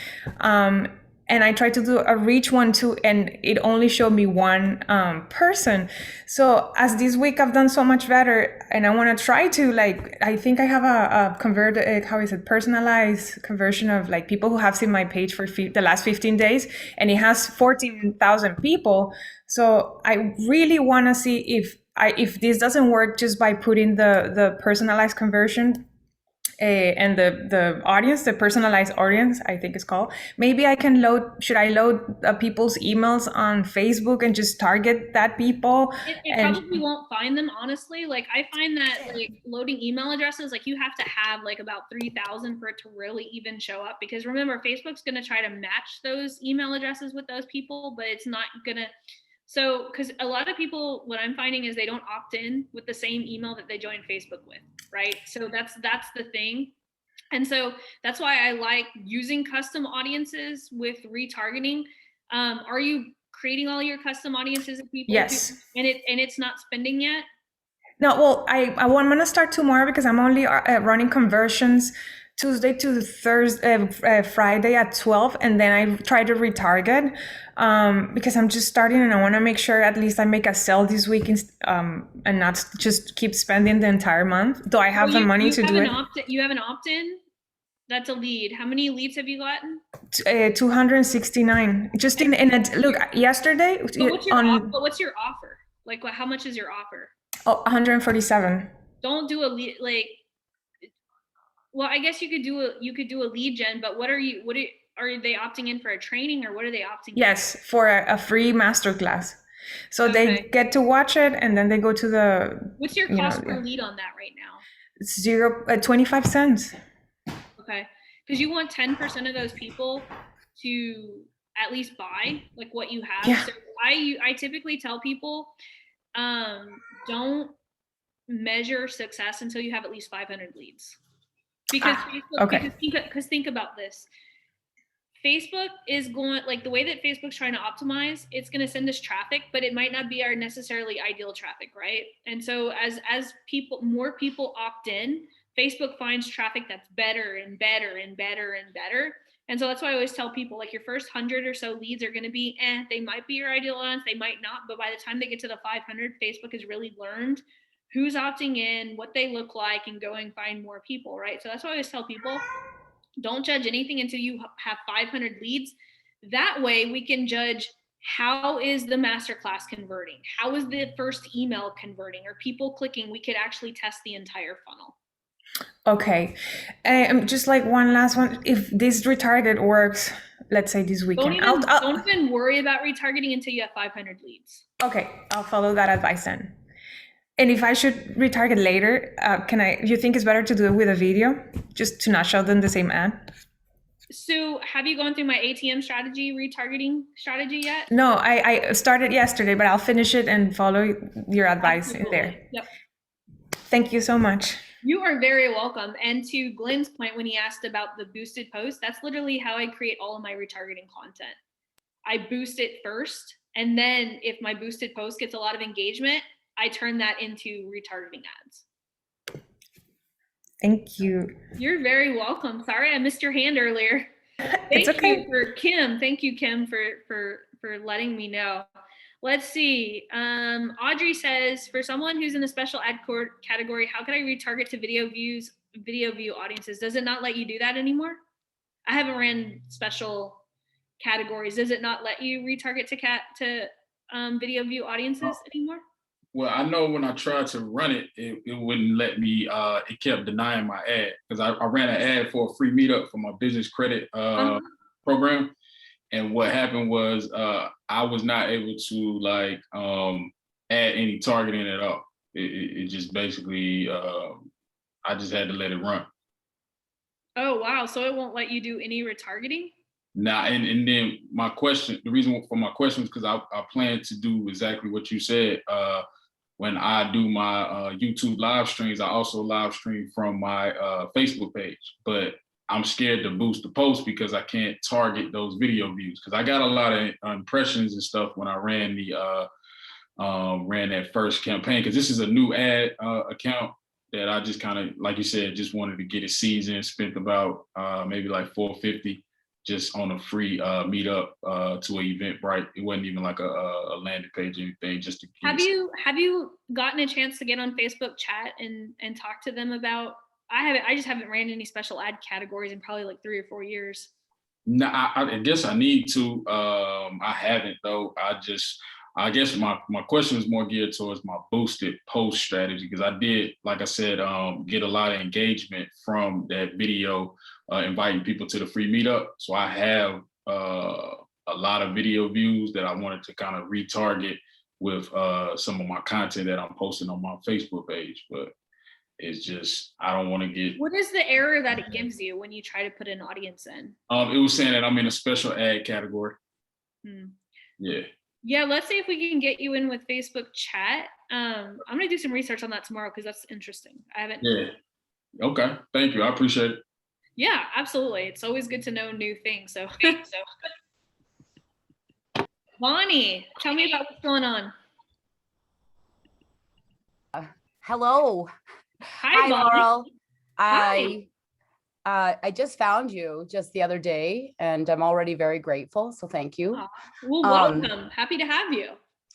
And I tried to do a reach one too, and it only showed me one person. So as this week I've done so much better, and I want to try to, like, I think I have a personalized conversion of like people who have seen my page for the last 15 days, and it has 14,000 people. So I really want to see if this doesn't work just by putting the personalized conversion. And the audience, the personalized audience, I think it's called. Maybe I can should I load people's emails on Facebook and just target that people? It probably won't find them, honestly. Like, I find that like loading email addresses, like you have to have like about 3,000 for it to really even show up. Because remember, Facebook's going to try to match those email addresses with those people, but it's not going to. So, because a lot of people, what I'm finding is they don't opt in with the same email that they joined Facebook with, right? So that's the thing. And so that's why I like using custom audiences with retargeting. Are you creating all your custom audiences of people? Yes. And it's not spending yet? No, well, I'm going to start tomorrow because I'm only running conversions Tuesday to Thursday, Friday at 12, and then I try to retarget because I'm just starting and I want to make sure at least I make a sale this week and not just keep spending the entire month. Though I have the money to do it. You have an opt-in? That's a lead. How many leads have you gotten? 269. Just in a look yesterday. What's your offer? Like, how much is your offer? Oh, 147. Don't do a lead, like. Well, I guess you could do a lead gen, but are they opting in for a training, or what are they opting? Yes, for a free masterclass. So they get to watch it, and then they go to the. What's your cost per lead on that right now? It's 25 cents. Okay, because you want 10% of those people to at least buy like what you have. Yeah. So I typically tell people, don't measure success until you have at least 500 leads. Because because think about this. Facebook is going, like, the way that Facebook's trying to optimize, it's going to send us traffic, but it might not be our necessarily ideal traffic, right? And so as more people opt in, Facebook finds traffic that's better and better and better and better. And so that's why I always tell people, like, your first 100 or so leads are going to be, they might be your ideal audience, they might not, but by the time they get to the 500, Facebook has really learned who's opting in, what they look like, and go and find more people, right? So that's why I always tell people, don't judge anything until you have 500 leads. That way we can judge, how is the masterclass converting? How is the first email converting? Are people clicking? We could actually test the entire funnel. Okay. Just like one last one. If this retarget works, let's say this weekend. Don't even worry about retargeting until you have 500 leads. Okay, I'll follow that advice then. And if I should retarget later, you think it's better to do it with a video, just to not show them the same ad? So have you gone through my ATM retargeting strategy yet? No, I started yesterday, but I'll finish it and follow your advice in there. Yep. Thank you so much. You are very welcome. And to Glenn's point, when he asked about the boosted post, that's literally how I create all of my retargeting content. I boost it first, and then if my boosted post gets a lot of engagement, I turn that into retargeting ads. Thank you. You're very welcome. Sorry I missed your hand earlier. It's okay. You for Kim. Thank you, Kim, for letting me know. Let's see. Audrey says, for someone who's in the special ad category, how can I retarget to video view audiences? Does it not let you do that anymore? I haven't ran special categories. Does it not let you retarget to video view audiences anymore? Well, I know when I tried to run it, it wouldn't let me, it kept denying my ad, because I ran an ad for a free meetup for my business credit program. And what happened was I was not able to like add any targeting at all. It just basically I just had to let it run. Oh wow! So it won't let you do any retargeting? Now, and then my question, the reason for my question is because I plan to do exactly what you said. When I do my YouTube live streams, I also live stream from my Facebook page, but I'm scared to boost the post because I can't target those video views because I got a lot of impressions and stuff when I ran that first campaign, because this is a new ad account that I just kind of, like you said, just wanted to get it seasoned, spent about maybe like $450 just on a free meetup to an Eventbrite. It wasn't even like a landing page or anything, just to Have you gotten a chance to get on Facebook chat and talk to them about? I just haven't ran any special ad categories in probably like 3 or 4 years. No, I guess I need to. I haven't though. I guess my question is more geared towards my boosted post strategy, because I did, like I said, get a lot of engagement from that video inviting people to the free meetup. So I have a lot of video views that I wanted to kind of retarget with some of my content that I'm posting on my Facebook page. But it's just, I don't want to get. What is the error that it gives you when you try to put an audience in? It was saying that I'm in a special ad category. Yeah. Yeah, let's see if we can get you in with Facebook chat. I'm gonna do some research on that tomorrow because that's interesting. I haven't. Yeah. Okay. Thank you. I appreciate it. Yeah, absolutely. It's always good to know new things. So, Bonnie, tell me about what's going on. Hello. Hi, Bonnie. Laurel. Hi. I just found you just the other day, and I'm already very grateful. So thank you. Well, welcome. Happy to have you.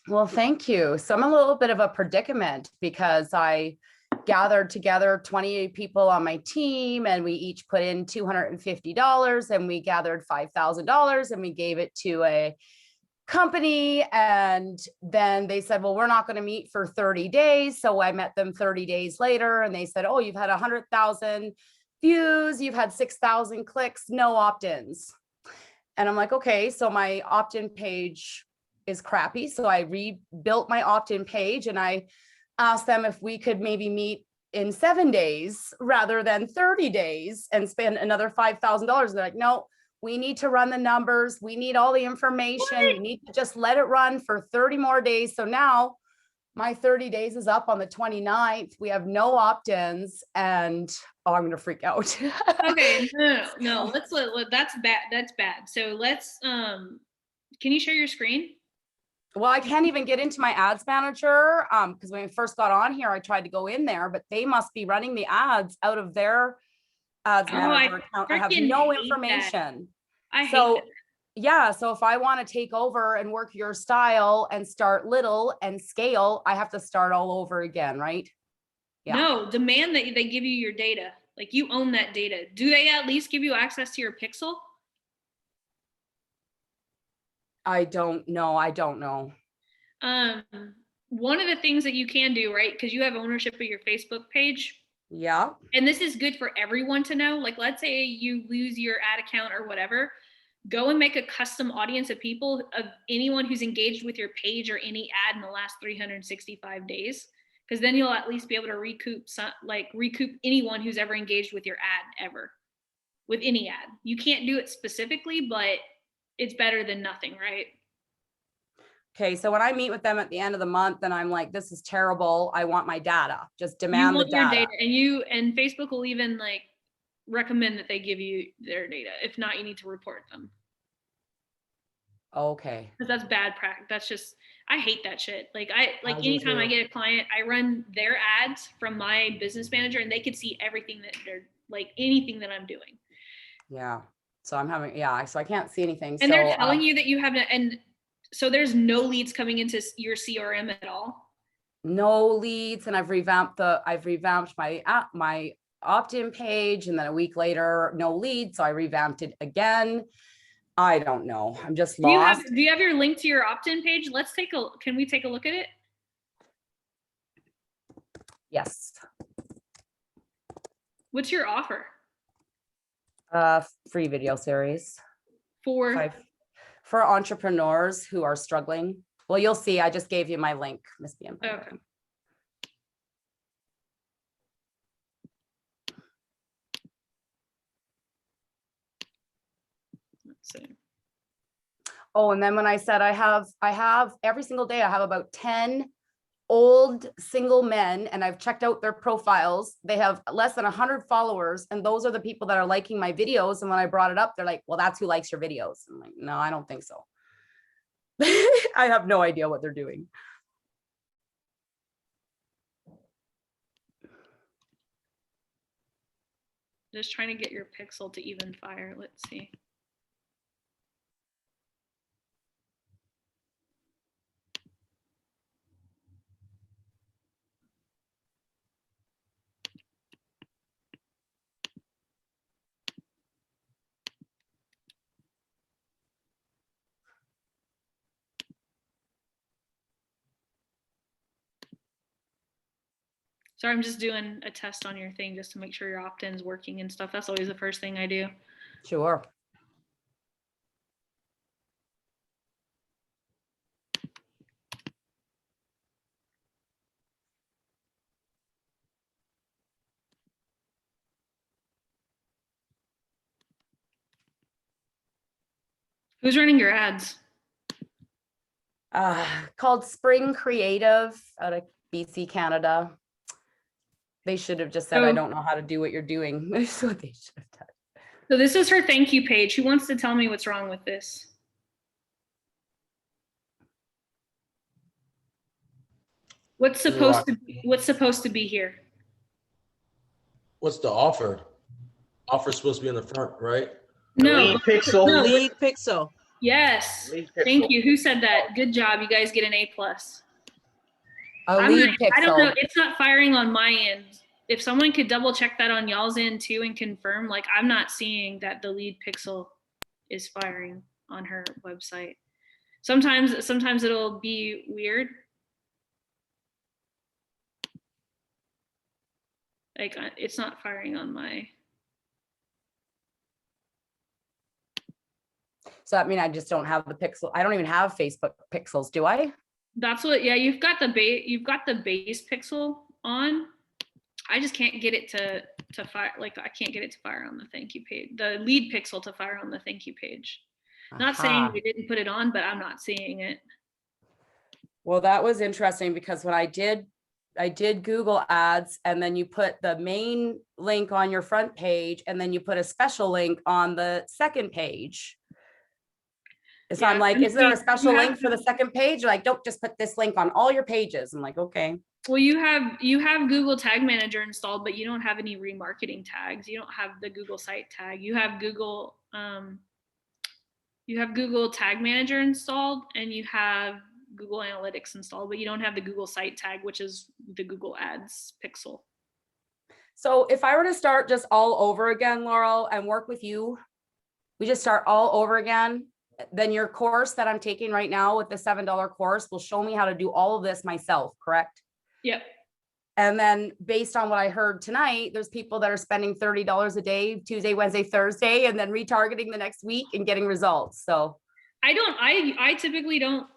Well, thank you. So I'm a little bit of a predicament because I gathered together 28 people on my team, and we each put in $250, and we gathered $5,000, and we gave it to a company. And then they said, well, we're not going to meet for 30 days. So I met them 30 days later, and they said, oh, you've had 100,000 views, you've had 6,000 clicks, no opt-ins. And I'm like, okay, so my opt-in page is crappy. So I rebuilt my opt-in page, and I asked them if we could maybe meet in 7 days rather than 30 days and spend another $5,000. They're like, no, we need to run the numbers. We need all the information. We need to just let it run for 30 more days. So now my 30 days is up on the 29th. We have no opt-ins, and I'm going to freak out. Okay, no. That's bad. That's bad. So let's, can you share your screen? Well, I can't even get into my ads manager because when we first got on here, I tried to go in there, but they must be running the ads out of their ads manager account. I have no information. I hate that. Yeah, so if I want to take over and work your style and start little and scale, I have to start all over again, right? Yeah. No, demand that they give you your data. Like, you own that data. Do they at least give you access to your pixel? I don't know. One of the things that you can do, right? Because you have ownership of your Facebook page. Yeah. And this is good for everyone to know. Like, let's say you lose your ad account or whatever. Go and make a custom audience of people, of anyone who's engaged with your page or any ad in the last 365 days. Because then you'll at least be able to recoup anyone who's ever engaged with your ad ever, with any ad. You can't do it specifically, but it's better than nothing, right? Okay, so when I meet with them at the end of the month, and I'm like, this is terrible, I want my data. Just demand the data. And Facebook will even like recommend that they give you their data. If not, you need to report them. Okay. Because that's bad practice. That's just, I hate that shit. Like anytime I get a client, I run their ads from my business manager, and they could see everything that they're like, anything that I'm doing. Yeah. So I'm having, so I can't see anything. And they're telling you that you have and so there's no leads coming into your CRM at all. No leads. And I've revamped my opt-in page, and then a week later, no leads. So I revamped it again. I don't know. I'm just lost. Do you have your link to your opt-in page? Can we take a look at it? Yes. What's your offer? Free video series. For For entrepreneurs who are struggling. Well, you'll see, I just gave you my link, Miss Bianca. Okay. Let's see. Oh, and then when I said I have every single day, I have about 10 old single men, and I've checked out their profiles. They have less than 100 followers, and those are the people that are liking my videos. And when I brought it up, they're like, well, that's who likes your videos. I'm like, no, I don't think so. I have no idea what they're doing. Just trying to get your pixel to even fire. Let's see. Sorry, I'm just doing a test on your thing just to make sure your opt-in's working and stuff. That's always the first thing I do. Sure. Who's running your ads? Called Spring Creative out of BC, Canada. They should have just said, I don't know how to do what you're doing. That's what they should have done. So this is her thank you page. Who wants to tell me what's wrong with this? What's supposed to be here? What's the offer? Offer's supposed to be in the front, right? No. Lead pixel. No. Lead pixel. Yes. Lead pixel. Thank you. Who said that? Good job. You guys get an A+. A lead pixel. I don't know. It's not firing on my end. If someone could double check that on y'all's end too and confirm, like I'm not seeing that the lead pixel is firing on her website. Sometimes it'll be weird. Like it's not firing on my. So that means I just don't have the pixel. I don't even have Facebook pixels, do I? That's what, yeah, you've got the base pixel on. I just can't get it to fire, like I can't get it to fire on the thank you page, the lead pixel to fire on the thank you page. Not saying we didn't put it on, but I'm not seeing it. Well, that was interesting because when I did Google ads, and then you put the main link on your front page, and then you put a special link on the second page. So I'm like, is there a special link for the second page? Like, don't just put this link on all your pages. I'm like, okay. Well, you have Google Tag Manager installed, but you don't have any remarketing tags. You don't have the Google Site Tag. You have Google Tag Manager installed, and you have Google Analytics installed, but you don't have the Google Site Tag, which is the Google Ads pixel. So if I were to start just all over again, Laurel, and work with you, we just start all over again, then your course that I'm taking right now with the $7 course will show me how to do all of this myself, correct? Yep. And then based on what I heard tonight, there's people that are spending $30 a day, Tuesday, Wednesday, Thursday, and then retargeting the next week and getting results. So I typically don't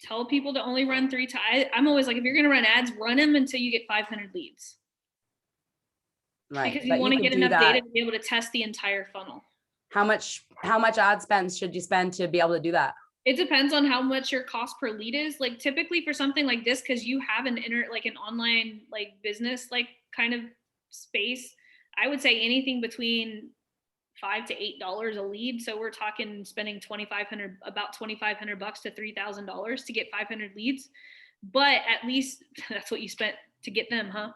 tell people to only run 3 times. I'm always like, if you're going to run ads, run them until you get 500 leads. Right. Because you want to get enough data to be able to test the entire funnel. How much ad spend should you spend to be able to do that? It depends on how much your cost per lead is. Like typically for something like this, because you have an online like business like kind of space, I would say anything between $5 to $8 a lead. So we're talking spending about $2,500 to $3,000 to get 500 leads. But at least that's what you spent to get them, huh?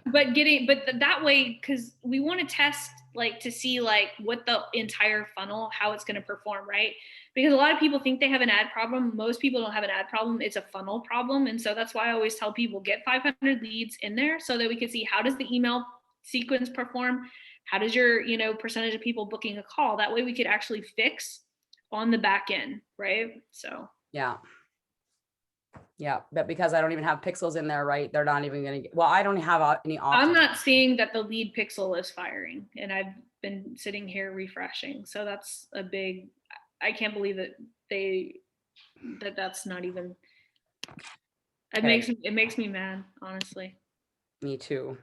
But that way, because we want to test like to see like what the entire funnel, how it's going to perform, right? Because a lot of people think they have an ad problem. Most people don't have an ad problem. It's a funnel problem. And so that's why I always tell people get 500 leads in there so that we can see how does the email sequence perform? How does your, percentage of people booking a call? That way we could actually fix on the back end, right? So. Yeah. Yeah, but because I don't even have pixels in there, right? They're not even going to well, I don't have any options. I'm not seeing that the lead pixel is firing, and I've been sitting here refreshing. So that's a big, I can't believe that that's not even, Okay. it makes me mad, honestly. Me too.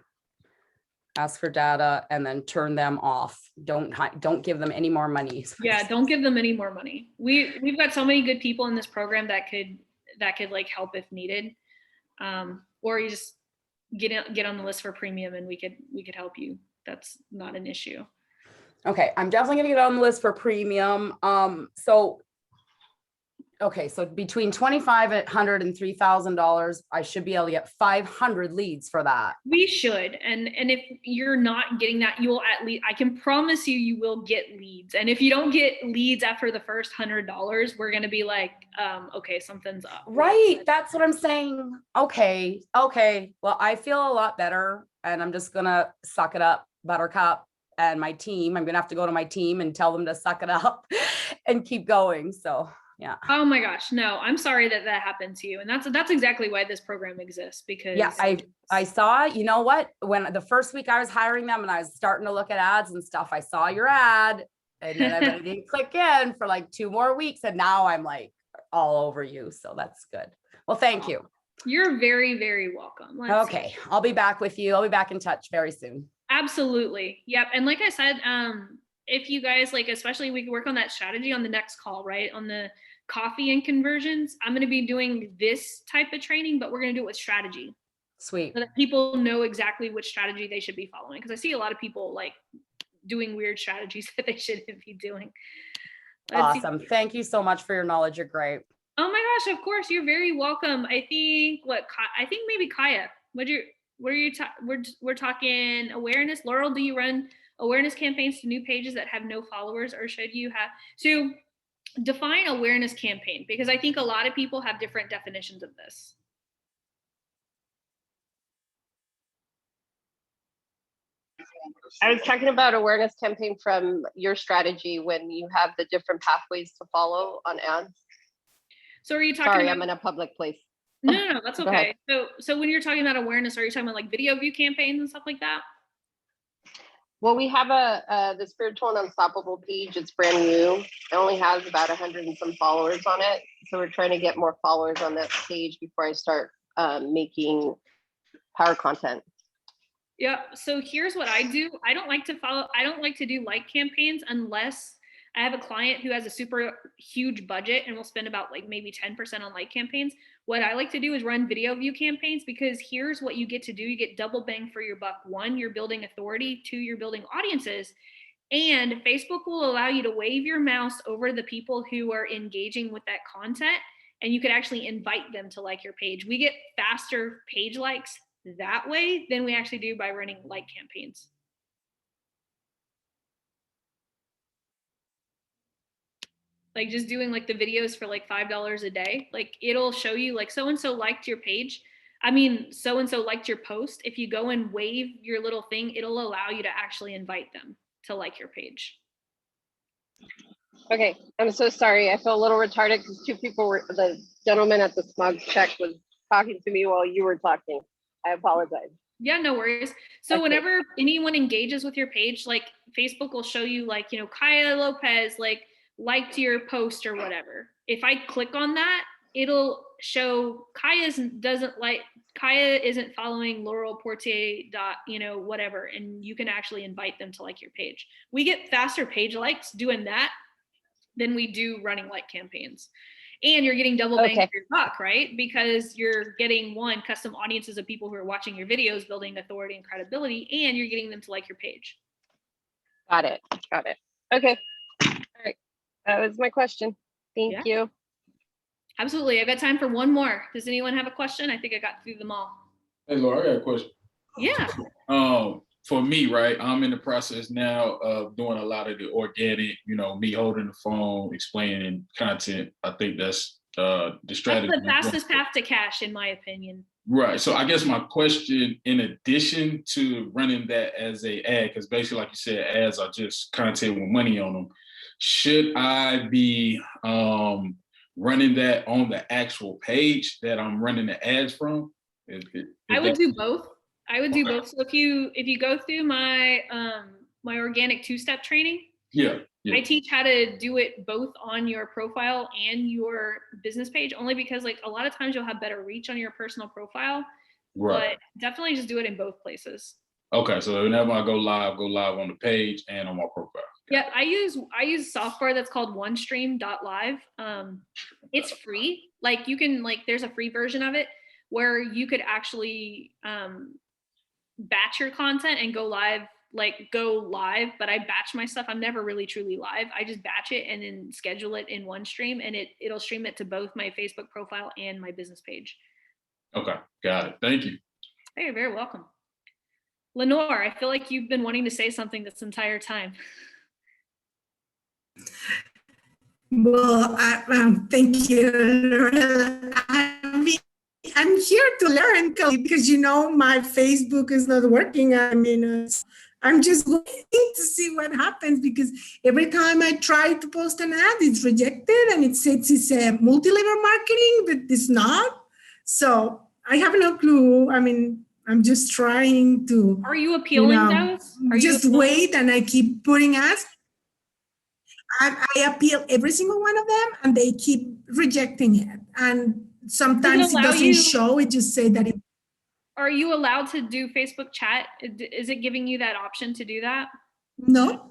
Ask for data and then turn them off. Don't give them any more money. Yeah, don't give them any more money. We've got so many good people in this program that could like help if needed. Or you just get on the list for premium and we could help you. That's not an issue. Okay, I'm definitely gonna get on the list for premium. So between $2,500 and $3,000, I should be able to get 500 leads for that. We should, and if you're not getting that, you will at least, I can promise you will get leads. And if you don't get leads after the first $100, we're gonna be like, okay, something's up. Right, that's what I'm saying. Okay. Well, I feel a lot better, and I'm just gonna suck it up, Buttercup, and my team. I'm gonna have to go to my team and tell them to suck it up and keep going. So. Yeah. Oh my gosh, no, I'm sorry that happened to you. And that's exactly why this program exists, because yeah, I saw, you know what, when the first week I was hiring them and I was starting to look at ads and stuff, I saw your ad and then I didn't click in for like 2 more weeks. And now I'm like all over you. So that's good. Well, thank you. You're very, very welcome. Okay. I'll be back with you. I'll be back in touch very soon. Absolutely. Yep. And like I said, if you guys like, especially we can work on that strategy on the next call, right? On the coffee and conversions, I'm going to be doing this type of training, but we're going to do it with strategy. Sweet. So that people know exactly which strategy they should be following. Because I see a lot of people like doing weird strategies that they shouldn't be doing. Awesome. Thank you so much for your knowledge. You're great. Oh my gosh, of course, you're very welcome. I think maybe Kaya. We're talking awareness. Laurel, do you run awareness campaigns to new pages that have no followers, or should you have? So define awareness campaign, because I think a lot of people have different definitions of this. I was talking about awareness campaign from your strategy when you have the different pathways to follow on ads. So are you talking Sorry, about, I'm in a public place. No, that's Go okay. ahead. So when you're talking about awareness, are you talking about like video view campaigns and stuff like that? Well, we have the Spiritual and Unstoppable page. It's brand new. It only has about 100 and some followers on it. So we're trying to get more followers on that page before I start making power content. Yeah. So here's what I do. I don't like to do like campaigns unless I have a client who has a super huge budget and will spend about like maybe 10% on like campaigns. What I like to do is run video view campaigns, because here's what you get to do. You get double bang for your buck. 1, you're building authority. 2, you're building audiences. And Facebook will allow you to wave your mouse over the people who are engaging with that content, and you could actually invite them to like your page. We get faster page likes that way than we actually do by running like campaigns. Like just doing like the videos for like $5 a day, like it'll show you like so-and-so liked your page. I mean, so-and-so liked your post. If you go and wave your little thing, it'll allow you to actually invite them to like your page. Okay, I'm so sorry. I feel a little retarded because 2 people were, the gentleman at the smog check was talking to me while you were talking. I apologize. Yeah, no worries. So Okay. whenever anyone engages with your page, like Facebook will show you like, Kaya Lopez, like liked your post or whatever. If I click on that, it'll show Kaya isn't following Laurel Portier whatever, and you can actually invite them to like your page. We get faster page likes doing that than we do running like campaigns. And you're getting double bang for your buck, right? Because you're getting 1, custom audiences of people who are watching your videos, building authority and credibility, and you're getting them to like your page. Got it. Okay. All right. That was my question. Thank you. Absolutely. I've got time for one more. Does anyone have a question? I think I got through them all. Hey, Laura, I got a question. Yeah. For me, right, I'm in the process now of doing a lot of the organic, me holding the phone, explaining content. I think that's the strategy. That's the fastest path to cash, in my opinion. Right. So I guess my question, in addition to running that as a ad, because basically, like you said, ads are just content with money on them. Should I be running that on the actual page that I'm running the ads from? I would do both. So if you go through my my organic 2-step training, yeah, Yeah. I teach how to do it both on your profile and your business page, only because like a lot of times you'll have better reach on your personal profile, Right. but definitely just do it in both places. Okay, so whenever I go live on the page and on my profile. Yeah, I use software that's called OneStream.live. It's free. Like you can there's a free version of it where you could actually batch your content and go live, but I batch my stuff. I'm never really truly live. I just batch it and then schedule it in OneStream, and it'll stream it to both my Facebook profile and my business page. Okay, got it. Thank you. Hey, you're very welcome. Lenore, I feel like you've been wanting to say something this entire time. Well, thank you, Lorella. I'm here to learn because my Facebook is not working. I mean, I'm just waiting to see what happens because every time I try to post an ad, it's rejected and it says it's a multi-level marketing, but it's not. So I have no clue. I mean, I'm just trying to. Are you appealing those? Wait, and I keep putting ads. I appeal every single one of them, and they keep rejecting it. And sometimes it doesn't show. It just say that it. Are you allowed to do Facebook chat? Is it giving you that option to do that? No,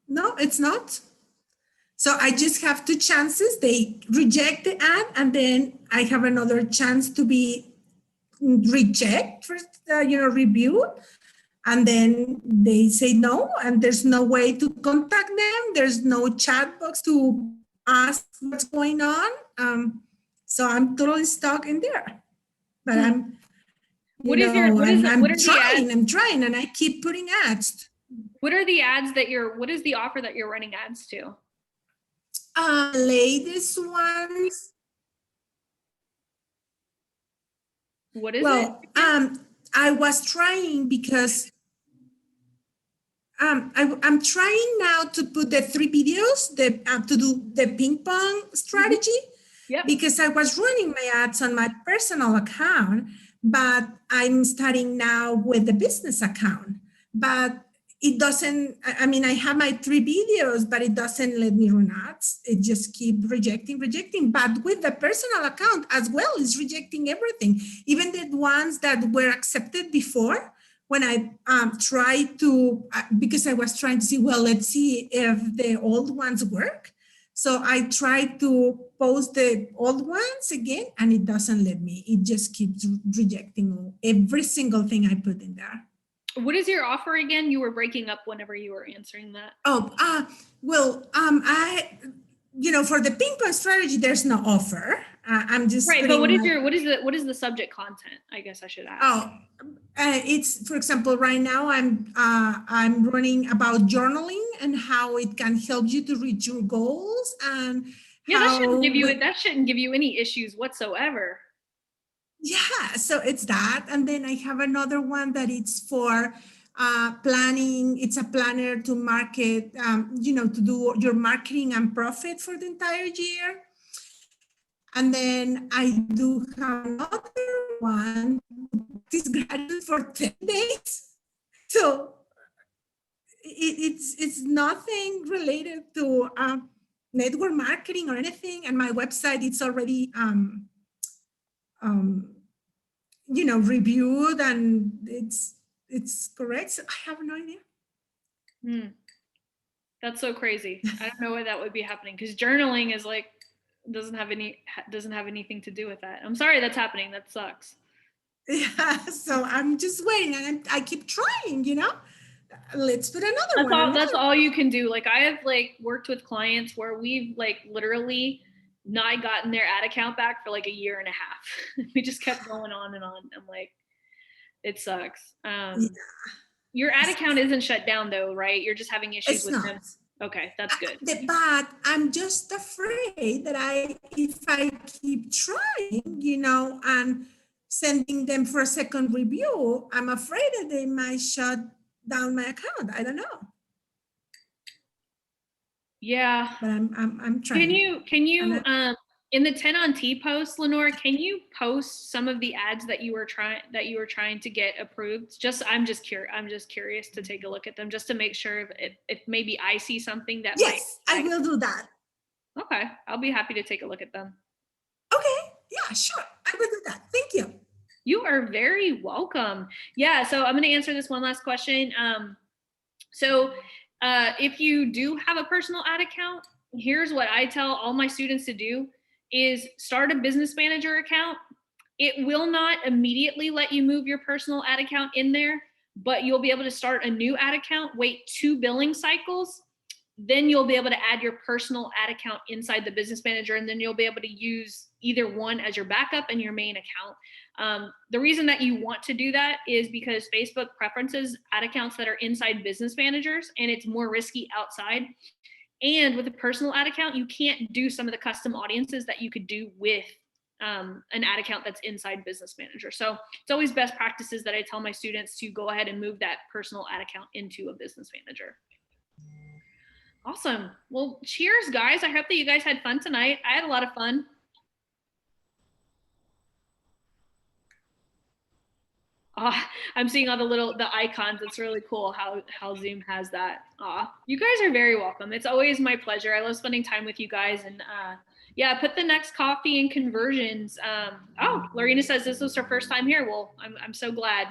it's not. So I just have 2 chances. They reject the ad, and then I have another chance to be reviewed. And then they say no, and there's no way to contact them. There's no chat box to ask what's going on. So I'm totally stuck in there. But I'm trying, and I keep putting ads. What are the ads what is the offer that you're running ads to? Latest ones. What is it? I was trying because I'm trying now to put the 3 videos to do the ping pong strategy. Yep. Because I was running my ads on my personal account, but I'm starting now with the business account. But it doesn't, I mean, I have my 3 videos, but it doesn't let me run ads. It just keeps rejecting. But with the personal account as well, it's rejecting everything. Even the ones that were accepted before, when I tried to, because I was trying to see, well, let's see if the old ones work. So I tried to post the old ones again, and it doesn't let me. It just keeps rejecting every single thing I put in there. What is your offer again? You were breaking up whenever you were answering that. For the ping pong strategy, there's no offer. I'm just right. But what is the subject content? I guess I should ask. It's, for example, right now I'm running about journaling and how it can help you to reach your goals, and that shouldn't give you any issues whatsoever. Yeah, so it's that. And then I have another one that it's for planning. It's a planner to market, to do your marketing and profit for the entire year. And then I do have another one, this graduate for 10 days. So it's nothing related to network marketing or anything. And my website, it's already reviewed, and it's correct. So I have no idea. That's so crazy. I don't know why that would be happening, because journaling is doesn't have anything to do with that. I'm sorry that's happening. That sucks. Yeah. So I'm just waiting, and I keep trying. Let's put another one. That's all you can do. I have worked with clients where we've literally not gotten their ad account back for a year and a half. We just kept going on and on. I'm like, it sucks. Your ad account isn't shut down though, right? You're just having issues with them. Okay, that's good. But I'm just afraid that if I keep trying, and sending them for a second review, I'm afraid that they might shut down my account. I don't know. Yeah. But I'm trying. Can you In the 10 on T post, Lenore, can you post some of the ads that you were trying to get approved? I'm just curious to take a look at them, just to make sure if maybe I see something that Yes, I will do that. Okay, I'll be happy to take a look at them. Okay, yeah, sure, I will do that. Thank you. You are very welcome. Yeah, so I'm going to answer this one last question. If you do have a personal ad account, here's what I tell all my students to do is start a business manager account. It will not immediately let you move your personal ad account in there, but you'll be able to start a new ad account, wait 2 billing cycles, then you'll be able to add your personal ad account inside the business manager, and then you'll be able to use either one as your backup and your main account. The reason that you want to do that is because Facebook preferences ad accounts that are inside business managers, and it's more risky outside. And with a personal ad account, you can't do some of the custom audiences that you could do with an ad account that's inside business manager. So it's always best practices that I tell my students to go ahead and move that personal ad account into a business manager. Awesome. Well, cheers, guys. I hope that you guys had fun tonight. I had a lot of fun. I'm seeing all the icons. It's really cool how Zoom has that. You guys are very welcome. It's always my pleasure. I love spending time with you guys. And yeah, put the next coffee and conversions. Lorena says this was her first time here. Well, I'm so glad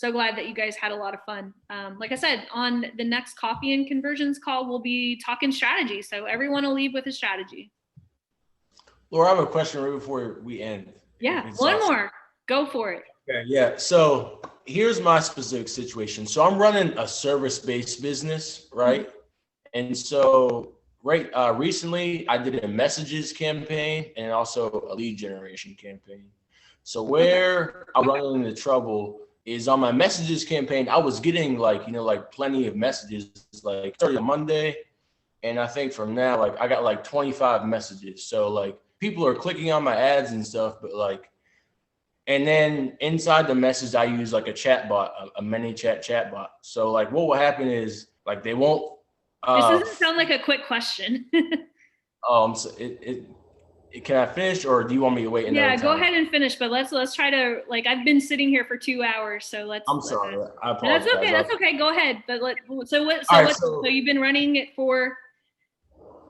that you guys had a lot of fun. Like I said, on the next coffee and conversions call, we'll be talking strategy. So everyone will leave with a strategy. Laura, I have a question right before we end. Yeah, one more. Go for it. Okay, yeah. So here's my specific situation. So I'm running a service-based business, right? And so recently I did a messages campaign and also a lead generation campaign. So where I'm running into trouble is on my messages campaign, I was getting like plenty of messages, like started on Monday. And I think from now, like I got like 25 messages. So like people are clicking on my ads and stuff, but like, and then inside the message, I use like a chat bot, a ManyChat chat bot. So like what will happen is like they won't. This doesn't sound like a quick question. So can I finish, or do you want me to wait? Yeah, go ahead and finish. But let's try to, like, I've been sitting here for 2 hours, so let's. I'm sorry. I apologize. That's okay. That's okay. Go ahead. But so you've been running it for?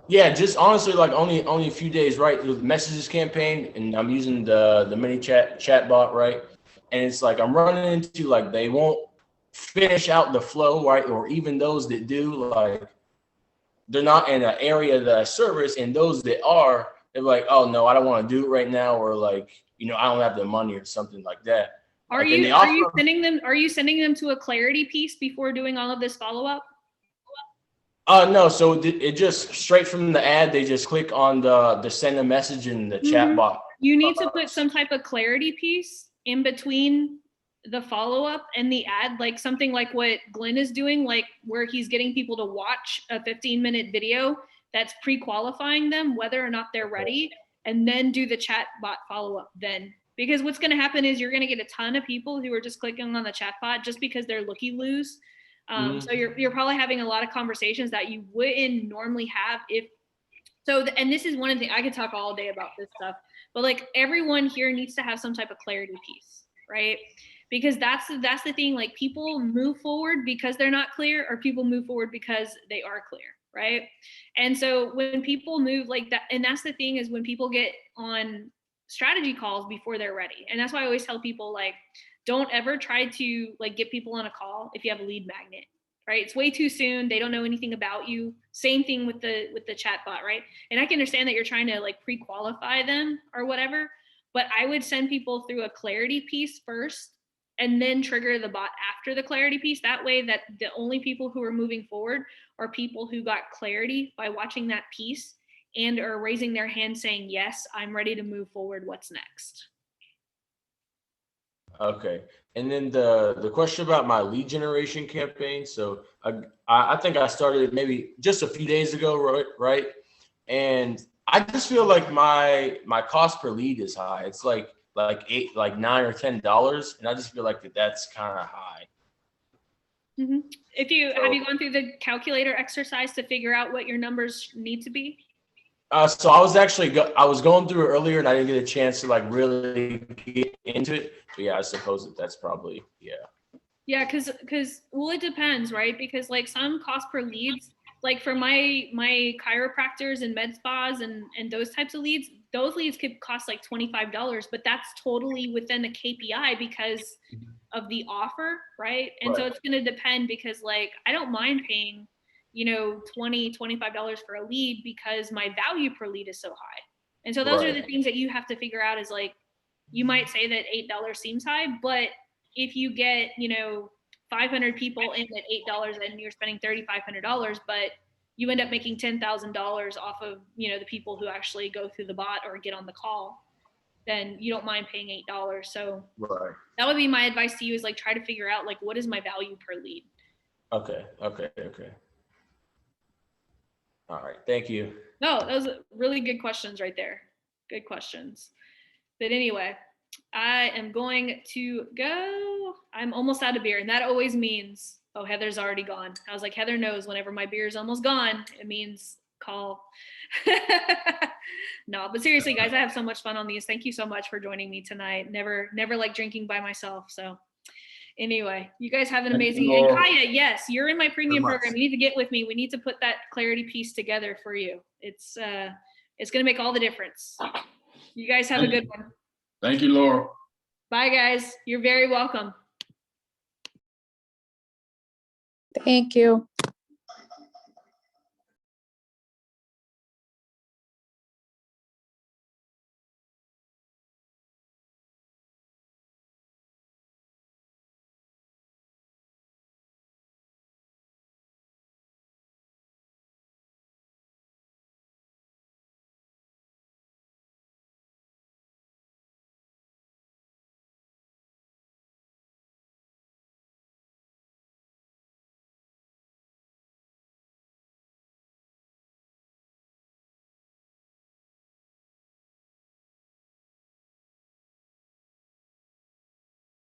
Yeah, just honestly, like only a few days, right? The messages campaign, and I'm using the ManyChat chat bot, right? And it's like I'm running into like they won't finish out the flow, right? Or even those that do, like they're not in an area that I service, and those that are, they're like, oh no, I don't want to do it right now, or like I don't have the money or something like that. Are you sending them to a clarity piece before doing all of this follow up? No, so it just straight from the ad, they just click on the send a message in the chat box. You need to put some type of clarity piece in between the follow-up and the ad, like something like what Glenn is doing, like where he's getting people to watch a 15-minute video that's pre-qualifying them, whether or not they're ready, and then do the chat bot follow-up then. Because what's going to happen is you're going to get a ton of people who are just clicking on the chat bot just because they're looky-loos. So you're probably having a lot of conversations that you wouldn't normally have and this is one of the, I could talk all day about this stuff, but like everyone here needs to have some type of clarity piece, right? Because that's the thing, like people move forward because they're not clear, or people move forward because they are clear, right? And so when people move like that, and that's the thing is when people get on strategy calls before they're ready. And that's why I always tell people, like, don't ever try to like get people on a call if you have a lead magnet, right? It's way too soon. They don't know anything about you. Same thing with the chat bot, right? And I can understand that you're trying to like pre-qualify them or whatever, but I would send people through a clarity piece first and then trigger the bot after the clarity piece. That way that the only people who are moving forward are people who got clarity by watching that piece and are raising their hand saying, yes, I'm ready to move forward. What's next? Okay. And then the question about my lead generation campaign. So I think I started maybe just a few days ago, right? And I just feel like my cost per lead is high. It's like $9 or $10, and I just feel like that's kind of high. Mm-hmm. Have you gone through the calculator exercise to figure out what your numbers need to be? So I was actually I was going through it earlier and I didn't get a chance to like really get into it. But yeah, I suppose that's probably, yeah. Yeah, because well, it depends, right? Because like some cost per leads, like for my chiropractors and med spas and those types of leads, those leads could cost like $25, but that's totally within the KPI because of the offer, right? And so Right. it's going to depend because like I don't mind paying, you know, $20, $25 for a lead because my value per lead is so high. And so those are the Right. things that you have to figure out is like, you might say that $8 seems high, but if you get, you know, 500 people in at $8 and you're spending $3,500, but you end up making $10,000 off of, you know, the people who actually go through the bot or get on the call, then you don't mind paying $8. So Right. that would be my advice to you is like, try to figure out like, what is my value per lead? Okay. All right. Thank you. No, those are really good questions right there. Good questions. But anyway, I am going to go. I'm almost out of beer, and that always means, oh, Heather's already gone. I was like, Heather knows whenever my beer is almost gone, it means call. No, but seriously, guys, I have so much fun on these. Thank you so much for joining me tonight. Never like drinking by myself. So anyway, you guys have an Thank you, amazing, and Laura. Kaya, yes, you're in my premium much. program. You need to get with me. We need to put that clarity piece together for you. It's going to make all the difference. You guys have a good one. Thank you, Laura. Bye, guys. You're very welcome. Thank you.